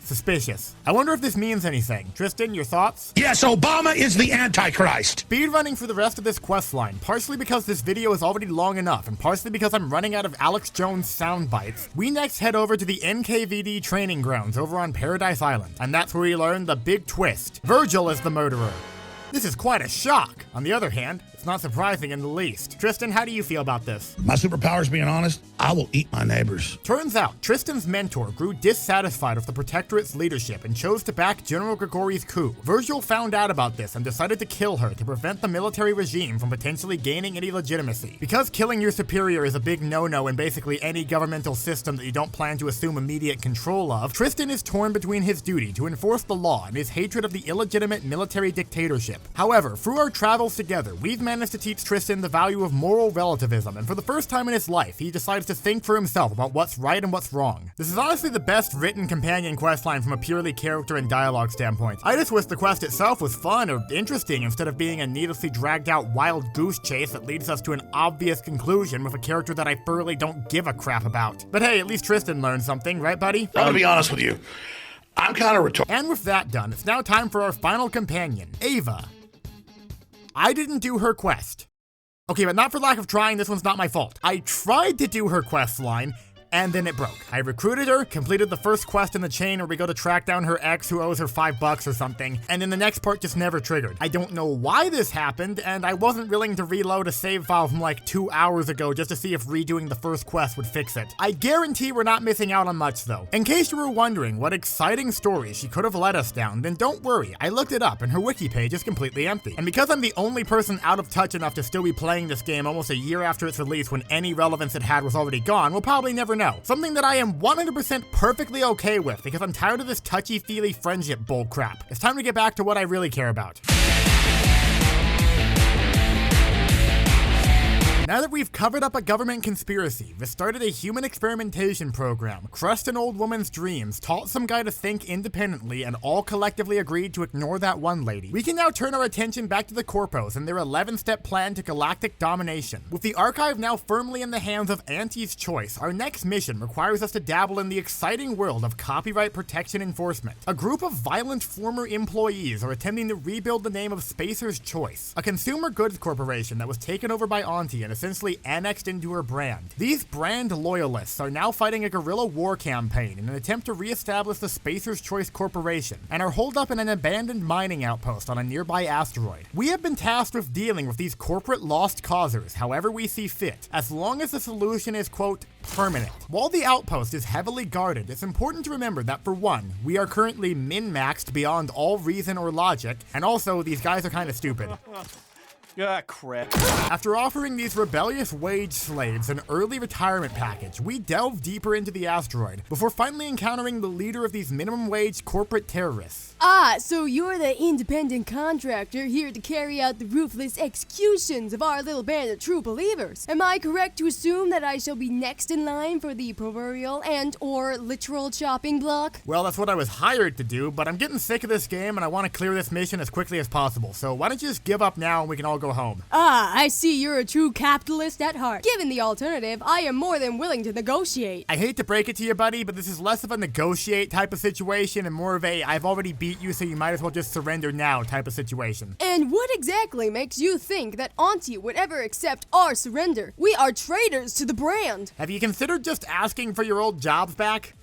Suspicious. I wonder if this means anything. Tristan, your thoughts? Yes, Obama is the Antichrist. Speedrunning for the rest of this questline, partially because this video is already long enough, and partially because I'm running out of Alex Jones sound bites, we next head over to the NKVD training grounds over on Paradise Island, and that's where we learn the big twist. Virgil is the murderer. This is quite a shock. On the other hand, it's not surprising in the least. Tristan, how do you feel about this? My superpower's being honest. I will eat my neighbors. Turns out, Tristan's mentor grew dissatisfied with the Protectorate's leadership and chose to back General Grigori's coup. Virgil found out about this and decided to kill her to prevent the military regime from potentially gaining any legitimacy. Because killing your superior is a big no-no in basically any governmental system that you don't plan to assume immediate control of, Tristan is torn between his duty to enforce the law and his hatred of the illegitimate military dictatorship. However, through our travels together, we've managed to teach Tristan the value of moral relativism, and for the first time in his life, he decides to think for himself about what's right and what's wrong. This is honestly the best written companion questline from a purely character and dialogue standpoint. I just wish the quest itself was fun or interesting instead of being a needlessly dragged out wild goose chase that leads us to an obvious conclusion with a character that I thoroughly don't give a crap about. But hey, at least Tristan learned something, right buddy? I'm gonna be honest with you. I'm kind of retarded. And with that done, it's now time for our final companion, Ava. I didn't do her quest. Okay, but not for lack of trying, this one's not my fault. I tried to do her quest line, and then it broke. I recruited her, completed the first quest in the chain where we go to track down her ex who owes her $5 or something, and then the next part just never triggered. I don't know why this happened, and I wasn't willing to reload a save file from like 2 hours ago just to see if redoing the first quest would fix it. I guarantee we're not missing out on much though. In case you were wondering what exciting story she could have led us down, then don't worry, I looked it up and her wiki page is completely empty. And because I'm the only person out of touch enough to still be playing this game almost a year after its release when any relevance it had was already gone, we'll probably never know. Something that I am 100% perfectly okay with because I'm tired of this touchy-feely friendship bullcrap. It's time to get back to what I really care about. Now that we've covered up a government conspiracy, we started a human experimentation program, crushed an old woman's dreams, taught some guy to think independently, and all collectively agreed to ignore that one lady, we can now turn our attention back to the Corpos and their 11-step plan to galactic domination. With the archive now firmly in the hands of Auntie's choice, our next mission requires us to dabble in the exciting world of copyright protection enforcement. A group of violent former employees are attempting to rebuild the name of Spacer's Choice, a consumer goods corporation that was taken over by Auntie and essentially annexed into her brand. These brand loyalists are now fighting a guerrilla war campaign in an attempt to re-establish the Spacer's Choice Corporation and are holed up in an abandoned mining outpost on a nearby asteroid. We have been tasked with dealing with these corporate lost causers however we see fit, as long as the solution is, quote, permanent. While the outpost is heavily guarded, it's important to remember that for one, we are currently min-maxed beyond all reason or logic, and also these guys are kind of stupid. Ah, crap. After offering these rebellious wage slaves an early retirement package, we delve deeper into the asteroid before finally encountering the leader of these minimum wage corporate terrorists. Ah, so you're the independent contractor here to carry out the ruthless executions of our little band of true believers. Am I correct to assume that I shall be next in line for the proverbial and or literal chopping block? Well, that's what I was hired to do, but I'm getting sick of this game and I want to clear this mission as quickly as possible. So why don't you just give up now and we can all go home. Ah, I see you're a true capitalist at heart. Given the alternative, I am more than willing to negotiate. I hate to break it to you, buddy, but this is less of a negotiate type of situation and more of a I've already beat you so you might as well just surrender now type of situation. And what exactly makes you think that Auntie would ever accept our surrender? We are traitors to the brand. Have you considered just asking for your old jobs back?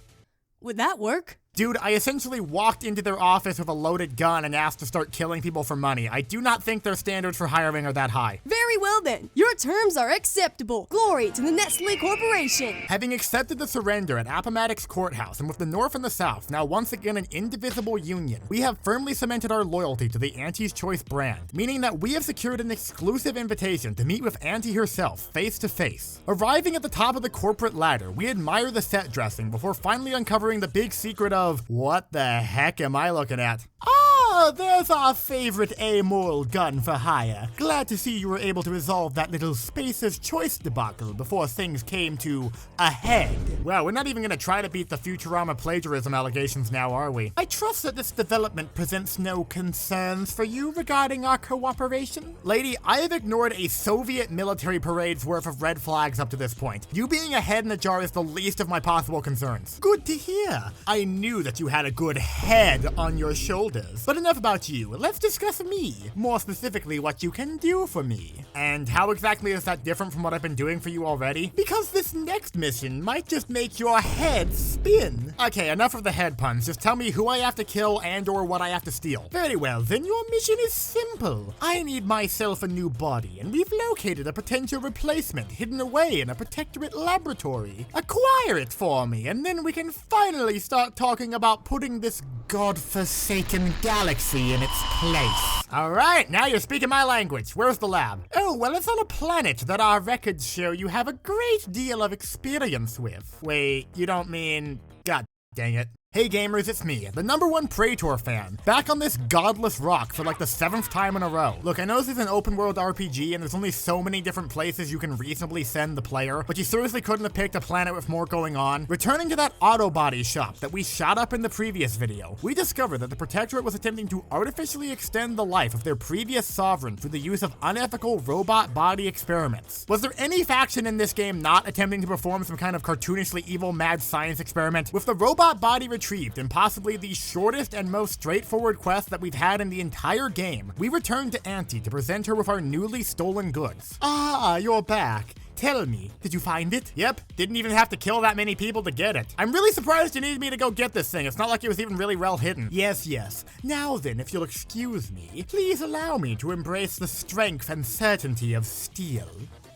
Would that work? Dude, I essentially walked into their office with a loaded gun and asked to start killing people for money. I do not think their standards for hiring are that high. Very well then. Your terms are acceptable. Glory to the Nestle Corporation. Having accepted the surrender at Appomattox Courthouse and with the North and the South now once again an indivisible union, we have firmly cemented our loyalty to the Auntie's Choice brand, meaning that we have secured an exclusive invitation to meet with Auntie herself face to face. Arriving at the top of the corporate ladder, we admire the set dressing before finally uncovering the big secret of what the heck am I looking at? Oh, there's our favorite amoral gun for hire. Glad to see you were able to resolve that little Spacer's Choice debacle before things came to a head. Well, we're not even gonna try to beat the Futurama plagiarism allegations now, are we? I trust that this development presents no concerns for you regarding our cooperation. Lady, I have ignored a Soviet military parade's worth of red flags up to this point. You being a head in a jar is the least of my possible concerns. Good to hear. I knew that you had a good head on your shoulders. But enough about you. Let's discuss me. More specifically, what you can do for me. And how exactly is that different from what I've been doing for you already? Because this next mission might just make your head spin. Okay, enough of the head puns. Just tell me who I have to kill and or what I have to steal. Very well, then your mission is simple. I need myself a new body, and we've located a potential replacement hidden away in a protectorate laboratory. Acquire it for me, and then we can finally start talking about putting this godforsaken galaxy in its place. Alright, now you're speaking my language. Where's the lab? Oh, well, it's on a planet that our records show you have a great deal of experience with. Wait, you don't mean... God dang it. Hey gamers, it's me, the #1 Praetor fan, back on this godless rock for like the 7th time in a row. Look, I know this is an open world RPG and there's only so many different places you can reasonably send the player, but you seriously couldn't have picked a planet with more going on. Returning to that auto body shop that we shot up in the previous video, we discovered that the Protectorate was attempting to artificially extend the life of their previous sovereign through the use of unethical robot body experiments. Was there any faction in this game not attempting to perform some kind of cartoonishly evil mad science experiment? With the robot body retrieved in possibly the shortest and most straightforward quest that we've had in the entire game, we return to Auntie to present her with our newly stolen goods. Ah, you're back. Tell me, did you find it? Yep, didn't even have to kill that many people to get it. I'm really surprised you needed me to go get this thing. It's not like it was even really well hidden. Yes. Now then, if you'll excuse me, please allow me to embrace the strength and certainty of steel.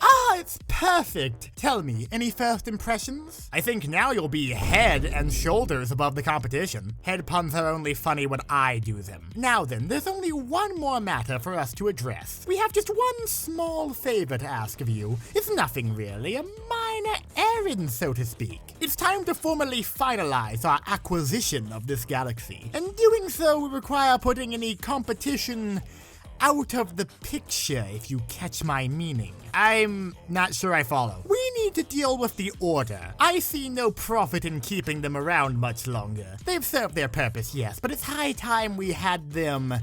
Ah, it's perfect. Tell me, any first impressions? I think now you'll be head and shoulders above the competition. Head puns are only funny when I do them. Now then, there's only one more matter for us to address. We have just one small favor to ask of you. It's nothing really, a minor errand, so to speak. It's time to formally finalize our acquisition of this galaxy. And doing so will require putting any competition out of the picture, if you catch my meaning. I'm not sure I follow. We need to deal with the Order. I see no profit in keeping them around much longer. They've served their purpose, yes, but it's high time we had them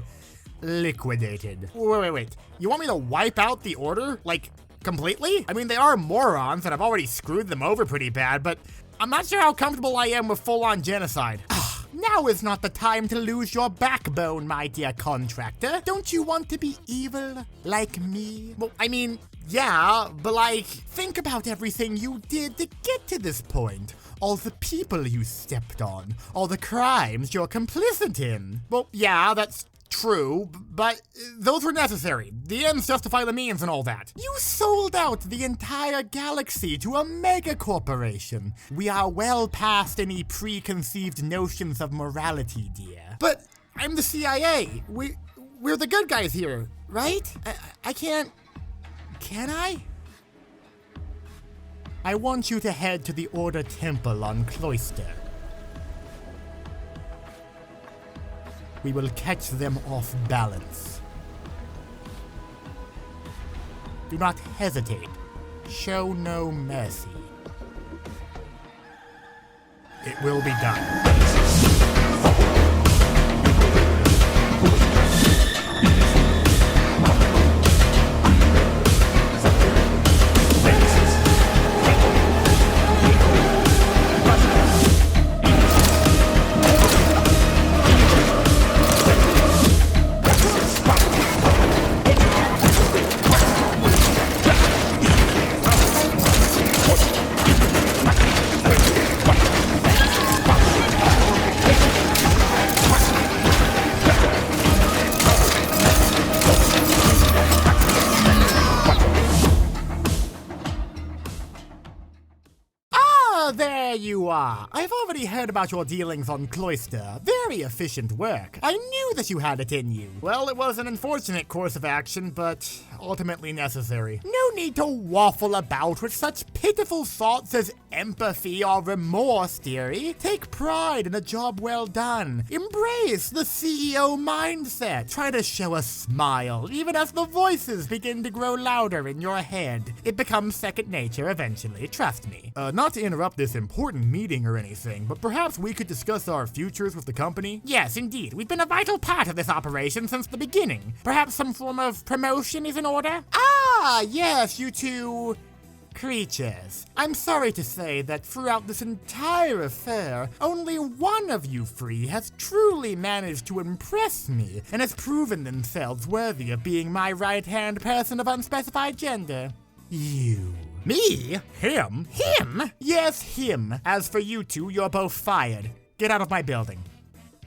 liquidated. Wait. You want me to wipe out the Order? Like, completely? I mean, they are morons, and I've already screwed them over pretty bad, but I'm not sure how comfortable I am with full-on genocide. Now is not the time to lose your backbone, my dear contractor. Don't you want to be evil like me? Well, I mean, yeah, but like, think about everything you did to get to this point. All the people you stepped on, all the crimes you're complicit in. Well, yeah, that's true, but those were necessary. The ends justify the means and all that. You sold out the entire galaxy to a megacorporation. We are well past any preconceived notions of morality, dear. But I'm the CIA. We're the good guys here, right? I can't... Can I? I want you to head to the Order Temple on Cloister. We will catch them off balance. Do not hesitate. Show no mercy. It will be done. There you are. I've already heard about your dealings on Cloister. Very efficient work. I knew that you had it in you. Well, it was an unfortunate course of action, but ultimately necessary. No need to waffle about with such pitiful thoughts as empathy or remorse, dearie. Take pride in a job well done. Embrace the CEO mindset. Try to show a smile, even as the voices begin to grow louder in your head. It becomes second nature eventually, trust me. Not to interrupt this important meeting or anything, but perhaps we could discuss our futures with the company? Yes, indeed. We've been a vital part of this operation since the beginning. Perhaps some form of promotion is in order? Ah, yes, you two creatures. I'm sorry to say that throughout this entire affair, only one of you three has truly managed to impress me and has proven themselves worthy of being my right-hand person of unspecified gender. You. Me? Him? Him? Yes, him. As for you two, you're both fired. Get out of my building.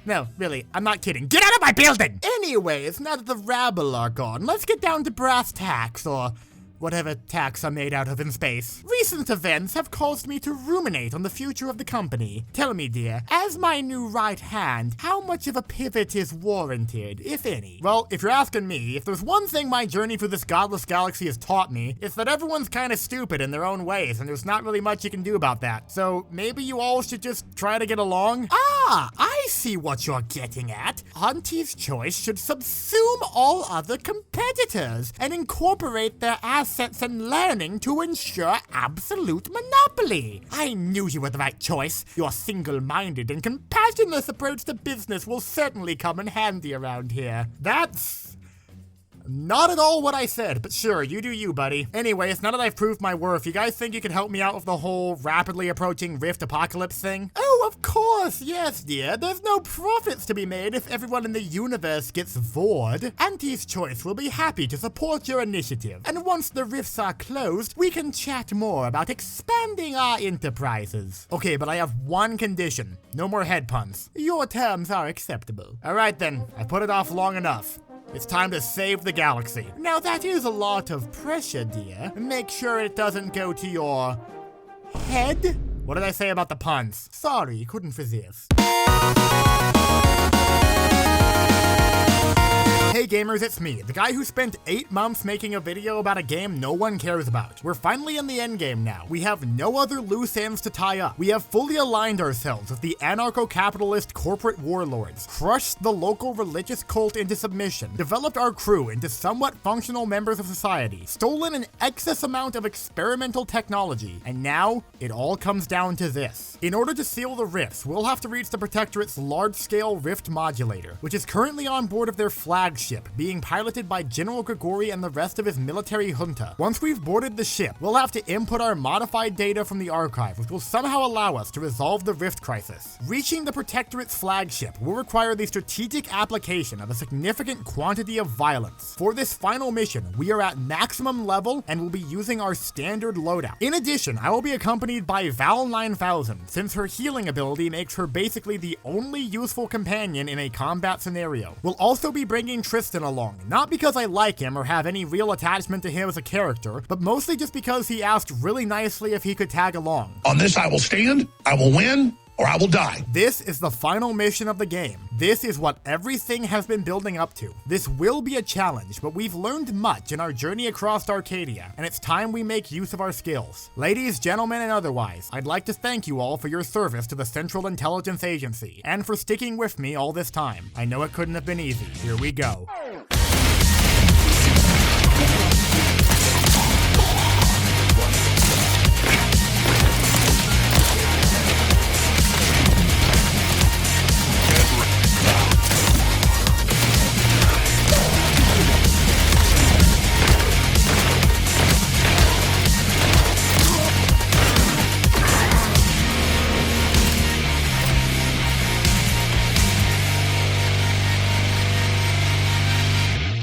No, really, I'm not kidding. Get out of my building! Anyways, now that the rabble are gone, let's get down to brass tacks, or whatever tacks are made out of in space. Recent events have caused me to ruminate on the future of the company. Tell me, dear, as my new right hand, how much of a pivot is warranted, if any? Well, if you're asking me, if there's one thing my journey through this godless galaxy has taught me, it's that everyone's kind of stupid in their own ways, and there's not really much you can do about that. So maybe you all should just try to get along? Ah, I see what you're getting at. Auntie's choice should subsume all other competitors and incorporate their assets and learning to ensure absolute monopoly. I knew you were the right choice. Your single-minded and compassionless approach to business will certainly come in handy around here. That's not at all what I said, but sure, you do you, buddy. Anyways, now that I've proved my worth, you guys think you can help me out with the whole rapidly approaching Rift Apocalypse thing? Oh, Oh, of course, yes, dear. There's no profits to be made if everyone in the universe gets bored. Auntie's Choice will be happy to support your initiative, and once the rifts are closed, we can chat more about expanding our enterprises. Okay, but I have one condition. No more head puns. Your terms are acceptable. Alright then, I put it off long enough. It's time to save the galaxy. Now that is a lot of pressure, dear. Make sure it doesn't go to your head? What did I say about the puns? Sorry, couldn't resist. Hey gamers, it's me, the guy who spent 8 months making a video about a game no one cares about. We're finally in the endgame now. We have no other loose ends to tie up. We have fully aligned ourselves with the anarcho-capitalist corporate warlords, crushed the local religious cult into submission, developed our crew into somewhat functional members of society, stolen an excess amount of experimental technology, and now it all comes down to this. In order to seal the rifts, we'll have to reach the Protectorate's large-scale rift modulator, which is currently on board of their flagship, being piloted by General Grigori and the rest of his military junta. Once we've boarded the ship, we'll have to input our modified data from the archive, which will somehow allow us to resolve the rift crisis. Reaching the Protectorate's flagship will require the strategic application of a significant quantity of violence. For this final mission, we are at maximum level and will be using our standard loadout. In addition, I will be accompanied by Val 9000, since her healing ability makes her basically the only useful companion in a combat scenario. We'll also be bringing Tristan along, not because I like him or have any real attachment to him as a character, but mostly just because he asked really nicely if he could tag along. On this I will stand, I will win, or I will die. This is the final mission of the game. This is what everything has been building up to. This will be a challenge, but we've learned much in our journey across Arcadia, and it's time we make use of our skills. Ladies, gentlemen, and otherwise, I'd like to thank you all for your service to the Central Intelligence Agency, and for sticking with me all this time. I know it couldn't have been easy. Here we go.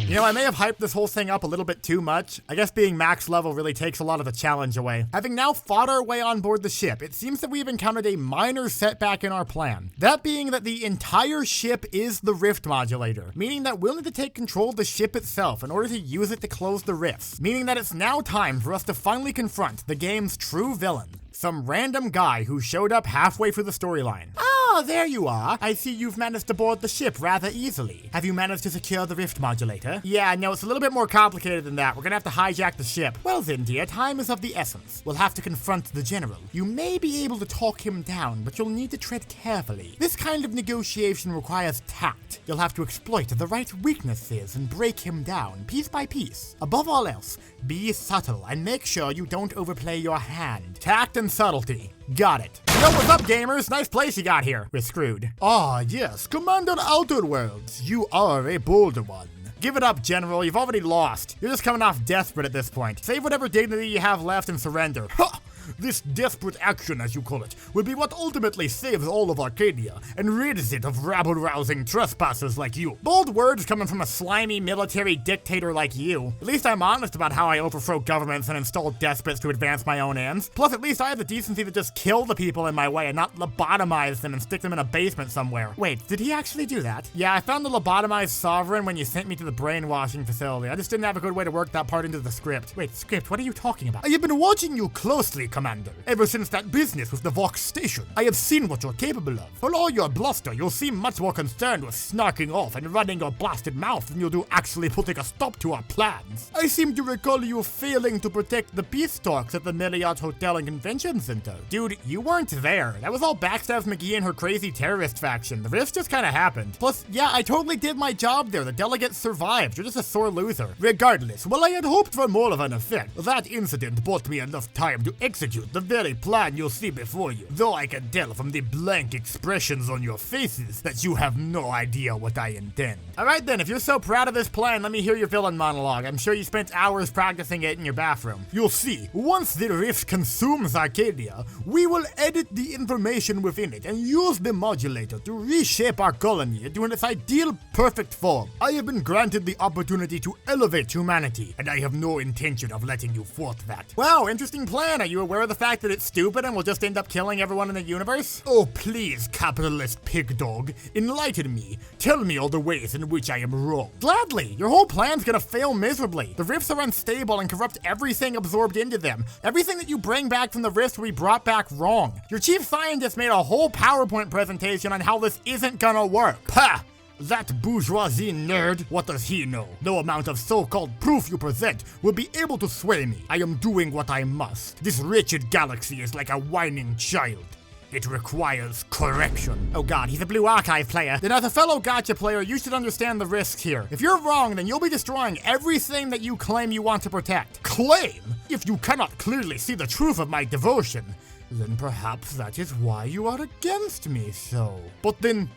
You know, I may have hyped this whole thing up a little bit too much. I guess being max level really takes a lot of the challenge away. Having now fought our way on board the ship, it seems that we've encountered a minor setback in our plan. That being that the entire ship is the rift modulator, meaning that we'll need to take control of the ship itself in order to use it to close the rifts, meaning that it's now time for us to finally confront the game's true villain. Some random guy who showed up halfway through the storyline. Oh, there you are. I see you've managed to board the ship rather easily. Have you managed to secure the rift modulator? Yeah, no, it's a little bit more complicated than that. We're gonna have to hijack the ship. Well then, dear, time is of the essence. We'll have to confront the general. You may be able to talk him down, but you'll need to tread carefully. This kind of negotiation requires tact. You'll have to exploit the right weaknesses and break him down, piece by piece. Above all else, be subtle and make sure you don't overplay your hand. Tact and subtlety. Got it. Yo, what's up, gamers? Nice place you got here. We're screwed. Ah, yes, Commander Outerworlds. You are a bold one. Give it up, General. You've already lost. You're just coming off desperate at this point. Save whatever dignity you have left and surrender. Ha! This desperate action, as you call it, will be what ultimately saves all of Arcadia and rids it of rabble-rousing trespassers like you. Bold words coming from a slimy military dictator like you. At least I'm honest about how I overthrow governments and install despots to advance my own ends. Plus, at least I have the decency to just kill the people in my way and not lobotomize them and stick them in a basement somewhere. Wait, did he actually do that? Yeah, I found the lobotomized sovereign when you sent me to the brainwashing facility. I just didn't have a good way to work that part into the script. Wait, script, what are you talking about? I have been watching you closely, Commander. Ever since that business with the Vox station, I have seen what you're capable of. For all your bluster, you'll seem much more concerned with snarking off and running your blasted mouth than you'll do actually putting a stop to our plans. I seem to recall you failing to protect the peace talks at the Marriott Hotel and Convention Center. Dude, you weren't there. That was all Backstabs McGee and her crazy terrorist faction. The rifts just kinda happened. Plus, yeah, I totally did my job there. The delegates survived. You're just a sore loser. Regardless, while I had hoped for more of an effect, that incident bought me enough time to execute execute the very plan you'll see before you, though I can tell from the blank expressions on your faces that you have no idea what I intend. Alright then, if you're so proud of this plan, let me hear your villain monologue. I'm sure you spent hours practicing it in your bathroom. You'll see, once the rift consumes Arcadia, we will edit the information within it and use the modulator to reshape our colony into its ideal perfect form. I have been granted the opportunity to elevate humanity, and I have no intention of letting you thwart that. Wow, interesting plan. Are you aware of the fact that it's stupid and will just end up killing everyone in the universe? Oh please, capitalist pig dog, enlighten me. Tell me all the ways in which I am wrong. Gladly. Your whole plan's gonna fail miserably. The rifts are unstable and corrupt everything absorbed into them. Everything that you bring back from the rifts will be brought back wrong. Your chief scientist made a whole PowerPoint presentation on how this isn't gonna work. Pah! That bourgeoisie nerd, what does he know? No amount of so-called proof you present will be able to sway me. I am doing what I must. This wretched galaxy is like a whining child. It requires correction. Oh god, he's a Blue Archive player. Then as a fellow gacha player, you should understand the risks here. If you're wrong, then you'll be destroying everything that you claim you want to protect. Claim? If you cannot clearly see the truth of my devotion, then perhaps that is why you are against me so. But then,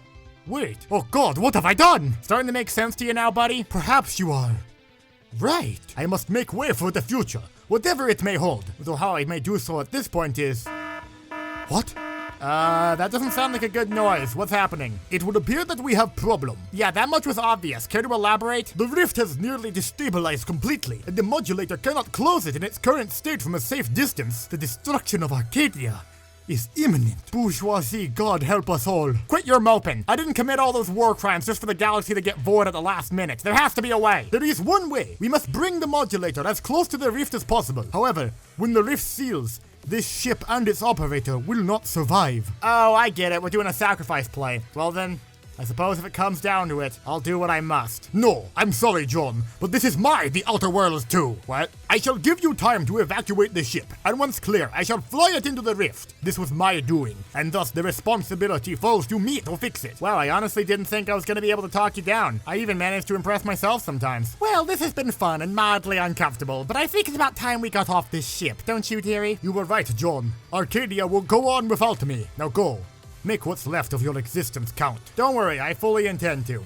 wait, oh god, what have I done? Starting to make sense to you now, buddy? Perhaps you are right. I must make way for the future, whatever it may hold. Though how I may do so at this point is... What? That doesn't sound like a good noise. What's happening? It would appear that we have problem. Yeah, that much was obvious. Care to elaborate? The rift has nearly destabilized completely, and the modulator cannot close it in its current state from a safe distance. The destruction of Arcadia is imminent. Bourgeoisie, God help us all. Quit your moping. I didn't commit all those war crimes just for the galaxy to get void at the last minute. There has to be a way. There is one way. We must bring the modulator as close to the rift as possible. However, when the rift seals, this ship and its operator will not survive. Oh, I get it. We're doing a sacrifice play. Well then, I suppose if it comes down to it, I'll do what I must. No, I'm sorry, John, but this is The Outerworlds too. What? I shall give you time to evacuate the ship, and once clear, I shall fly it into the rift. This was my doing, and thus the responsibility falls to me to fix it. Well, I honestly didn't think I was going to be able to talk you down. I even managed to impress myself sometimes. Well, this has been fun and mildly uncomfortable, but I think it's about time we got off this ship, don't you, dearie? You were right, John. Arcadia will go on without me. Now go. Make what's left of your existence count. Don't worry, I fully intend to.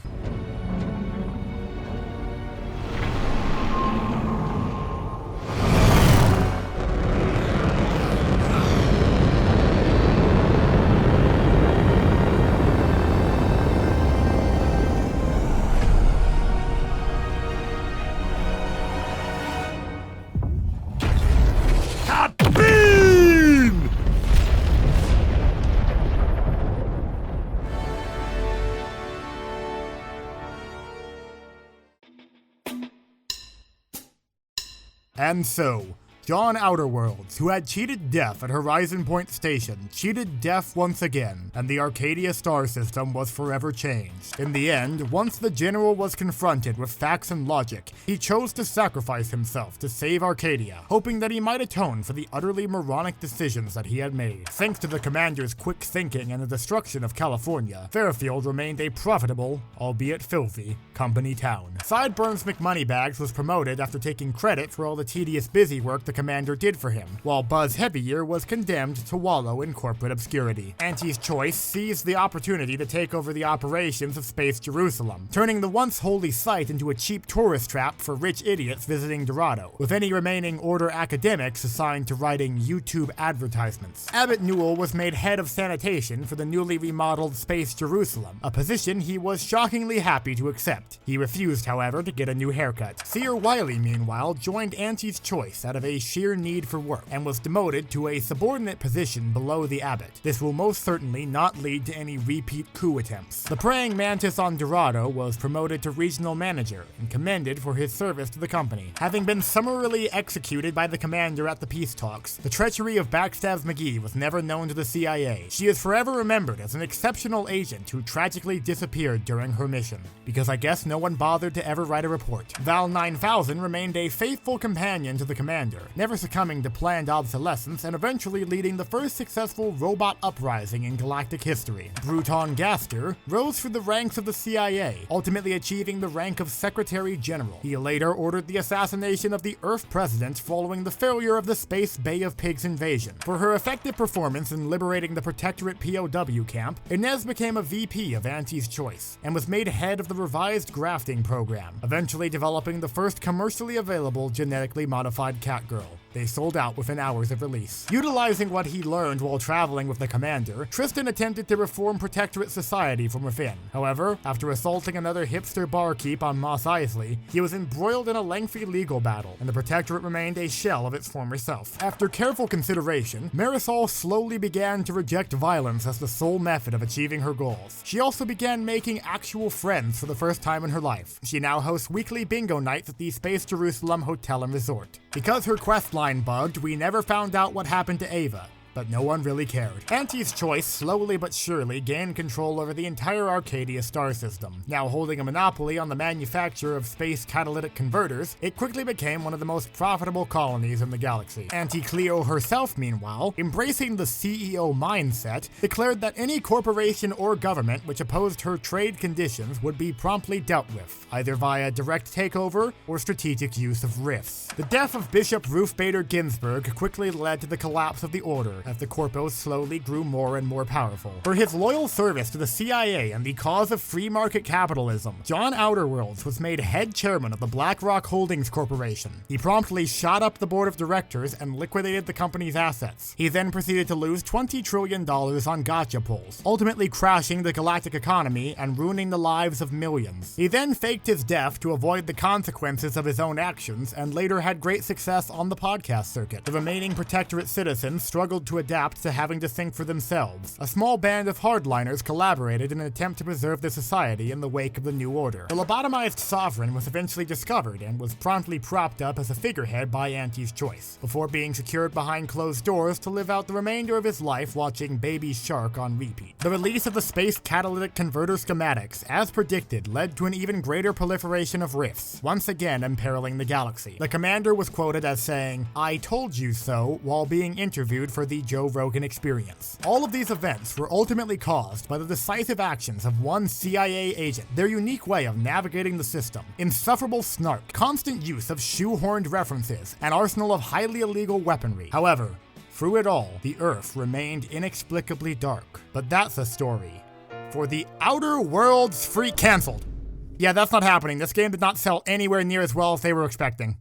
And so, John Outerworlds, who had cheated death at Horizon Point Station, cheated death once again, and the Arcadia star system was forever changed. In the end, once the General was confronted with facts and logic, he chose to sacrifice himself to save Arcadia, hoping that he might atone for the utterly moronic decisions that he had made. Thanks to the Commander's quick thinking and the destruction of California, Fairfield remained a profitable, albeit filthy, company town. Sideburns McMoneybags was promoted after taking credit for all the tedious busy work the Commander did for him, while Buzz Heavier was condemned to wallow in corporate obscurity. Auntie's Choice seized the opportunity to take over the operations of Space Jerusalem, turning the once holy site into a cheap tourist trap for rich idiots visiting Dorado, with any remaining Order academics assigned to writing YouTube advertisements. Abbott Newell was made head of sanitation for the newly remodeled Space Jerusalem, a position he was shockingly happy to accept. He refused, however, to get a new haircut. Seer Wiley, meanwhile, joined Auntie's Choice out of a sheer need for work, and was demoted to a subordinate position below the Abbot. This will most certainly not lead to any repeat coup attempts. The praying mantis on Dorado was promoted to regional manager and commended for his service to the company. Having been summarily executed by the Commander at the peace talks, the treachery of Backstabs McGee was never known to the CIA. She is forever remembered as an exceptional agent who tragically disappeared during her mission, because I guess no one bothered to ever write a report. Val 9000 remained a faithful companion to the Commander, never succumbing to planned obsolescence and eventually leading the first successful robot uprising in galactic history. Bruton Gaster rose through the ranks of the CIA, ultimately achieving the rank of Secretary General. He later ordered the assassination of the Earth president following the failure of the Space Bay of Pigs invasion. For her effective performance in liberating the Protectorate POW camp, Inez became a VP of Auntie's Choice and was made head of the revised grafting program, eventually developing the first commercially available genetically modified cat girl. They sold out within hours of release. Utilizing what he learned while traveling with the Commander, Tristan attempted to reform Protectorate society from within. However, after assaulting another hipster barkeep on Mos Eisley, he was embroiled in a lengthy legal battle, and the Protectorate remained a shell of its former self. After careful consideration, Marisol slowly began to reject violence as the sole method of achieving her goals. She also began making actual friends for the first time in her life. She now hosts weekly bingo nights at the Space Jerusalem Hotel and Resort. Because her quest line bugged, we never found out what happened to Ava, but no one really cared. Auntie's Choice slowly but surely gained control over the entire Arcadia star system. Now holding a monopoly on the manufacture of space catalytic converters, it quickly became one of the most profitable colonies in the galaxy. Auntie Cleo herself, meanwhile, embracing the CEO mindset, declared that any corporation or government which opposed her trade conditions would be promptly dealt with, either via direct takeover or strategic use of rifts. The death of Bishop Ruth Bader Ginsburg quickly led to the collapse of the Order, as the corpos slowly grew more and more powerful. For his loyal service to the CIA and the cause of free market capitalism, John Outerworlds was made head chairman of the BlackRock Holdings Corporation. He promptly shot up the board of directors and liquidated the company's assets. He then proceeded to lose $20 trillion on gotcha pulls, ultimately crashing the galactic economy and ruining the lives of millions. He then faked his death to avoid the consequences of his own actions and later had great success on the podcast circuit. The remaining Protectorate citizens struggled to adapt to having to think for themselves. A small band of hardliners collaborated in an attempt to preserve the society in the wake of the New Order. The lobotomized sovereign was eventually discovered and was promptly propped up as a figurehead by Auntie's Choice, before being secured behind closed doors to live out the remainder of his life watching Baby Shark on repeat. The release of the space catalytic converter schematics, as predicted, led to an even greater proliferation of rifts, once again imperiling the galaxy. The Commander was quoted as saying, "I told you so," while being interviewed for the Joe Rogan Experience. All of these events were ultimately caused by the decisive actions of one CIA agent, their unique way of navigating the system, insufferable snark, constant use of shoehorned references, an arsenal of highly illegal weaponry. However, through it all, the Earth remained inexplicably dark. But that's a story for the Outer Worlds free canceled. Yeah, that's not happening. This game did not sell anywhere near as well as they were expecting.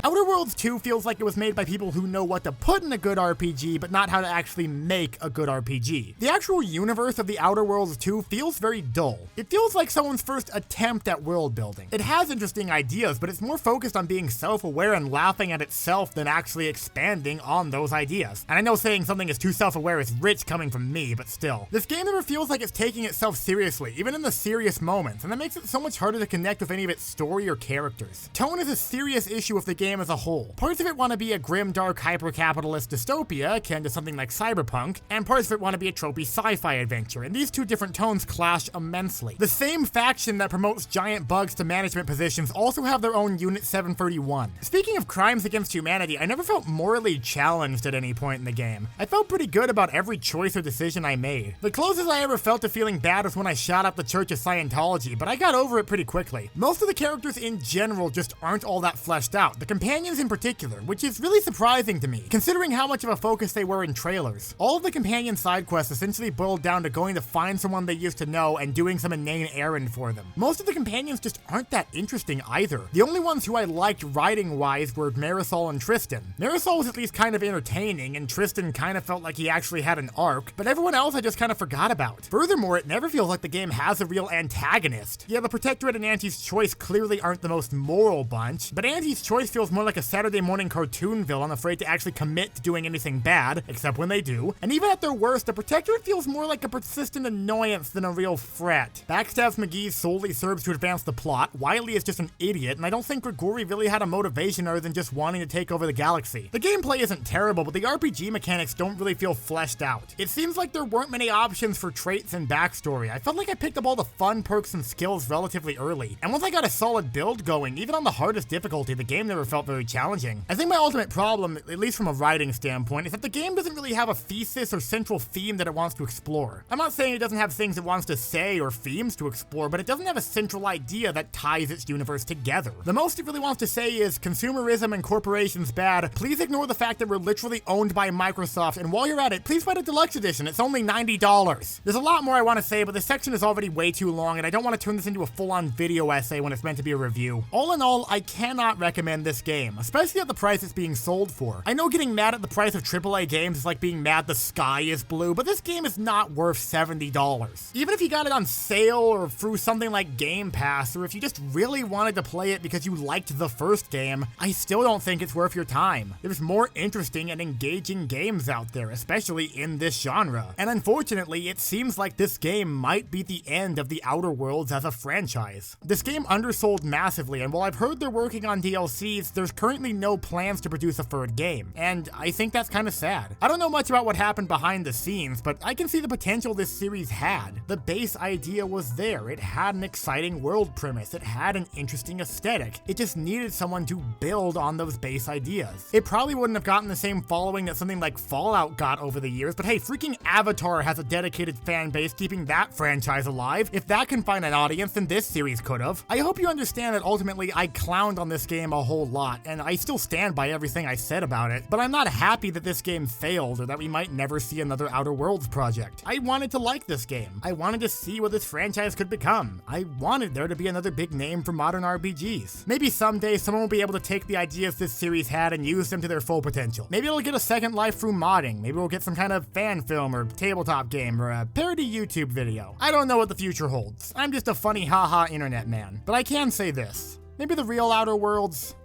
Outer Worlds 2 feels like it was made by people who know what to put in a good RPG, but not how to actually make a good RPG. The actual universe of the Outer Worlds 2 feels very dull. It feels like someone's first attempt at world building. It has interesting ideas, but it's more focused on being self-aware and laughing at itself than actually expanding on those ideas. And I know saying something is too self-aware is rich coming from me, but still. This game never feels like it's taking itself seriously, even in the serious moments, and that makes it so much harder to connect with any of its story or characters. Tone is a serious issue with the game as a whole. Parts of it want to be a grim, dark, hyper-capitalist dystopia akin to something like Cyberpunk, and parts of it want to be a tropey sci-fi adventure, and these two different tones clash immensely. The same faction that promotes giant bugs to management positions also have their own Unit 731. Speaking of crimes against humanity, I never felt morally challenged at any point in the game. I felt pretty good about every choice or decision I made. The closest I ever felt to feeling bad was when I shot up the Church of Scientology, but I got over it pretty quickly. Most of the characters in general just aren't all that fleshed out. The companions in particular, which is really surprising to me, considering how much of a focus they were in trailers. All of the companion side quests essentially boiled down to going to find someone they used to know and doing some inane errand for them. Most of the companions just aren't that interesting either. The only ones who I liked writing-wise were Marisol and Tristan. Marisol was at least kind of entertaining, and Tristan kind of felt like he actually had an arc, but everyone else I just kind of forgot about. Furthermore, it never feels like the game has a real antagonist. Yeah, the Protectorate and Auntie's Choice clearly aren't the most moral bunch, but Auntie's Choice feels more like a Saturday Saturday morning cartoon villain afraid to actually commit to doing anything bad, except when they do. And even at their worst, the Protectorate feels more like a persistent annoyance than a real threat. Backstabs McGee solely serves to advance the plot, Wily is just an idiot, and I don't think Grigori really had a motivation other than just wanting to take over the galaxy. The gameplay isn't terrible, but the RPG mechanics don't really feel fleshed out. It seems like there weren't many options for traits and backstory. I felt like I picked up all the fun perks and skills relatively early, and once I got a solid build going, even on the hardest difficulty, the game never felt very challenging. I think my ultimate problem, at least from a writing standpoint, is that the game doesn't really have a thesis or central theme that it wants to explore. I'm not saying it doesn't have things it wants to say or themes to explore, but it doesn't have a central idea that ties its universe together. The most it really wants to say is, consumerism and corporations bad, please ignore the fact that we're literally owned by Microsoft, and while you're at it, please buy the deluxe edition, it's only $90. There's a lot more I want to say, but this section is already way too long, and I don't want to turn this into a full-on video essay when it's meant to be a review. All in all, I cannot recommend this game, especially at the price it's being sold for. I know getting mad at the price of AAA games is like being mad the sky is blue, but this game is not worth $70. Even if you got it on sale or through something like Game Pass, or if you just really wanted to play it because you liked the first game, I still don't think it's worth your time. There's more interesting and engaging games out there, especially in this genre. And unfortunately, it seems like this game might be the end of the Outer Worlds as a franchise. This game undersold massively, and while I've heard they're working on DLCs, there's currently no plans to produce a third game, and I think that's kind of sad. I don't know much about what happened behind the scenes, but I can see the potential this series had. The base idea was there, it had an exciting world premise, it had an interesting aesthetic, it just needed someone to build on those base ideas. It probably wouldn't have gotten the same following that something like Fallout got over the years, but hey, freaking Avatar has a dedicated fan base keeping that franchise alive. If that can find an audience, then this series could have. I hope you understand that ultimately I clowned on this game a whole lot, and I still stand by everything I said about it, but I'm not happy that this game failed or that we might never see another Outer Worlds project. I wanted to like this game. I wanted to see what this franchise could become. I wanted there to be another big name for modern RPGs. Maybe someday someone will be able to take the ideas this series had and use them to their full potential. Maybe it'll get a second life through modding. Maybe we'll get some kind of fan film or tabletop game or a parody YouTube video. I don't know what the future holds. I'm just a funny haha internet man. But I can say this. Maybe the real Outer Worlds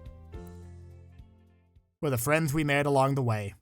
were the friends we made along the way.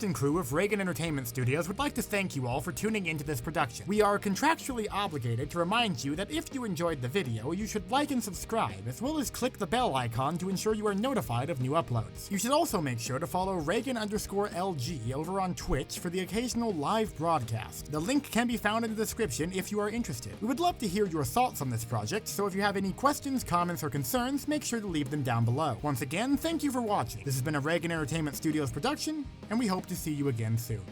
And crew of Reagan Entertainment Studios would like to thank you all for tuning into this production. We are contractually obligated to remind you that if you enjoyed the video, you should like and subscribe, as well as click the bell icon to ensure you are notified of new uploads. You should also make sure to follow Reagan_LG over on Twitch for the occasional live broadcast. The link can be found in the description if you are interested. We would love to hear your thoughts on this project, so if you have any questions, comments, or concerns, make sure to leave them down below. Once again, thank you for watching. This has been a Reagan Entertainment Studios production, and we hope to see you again soon.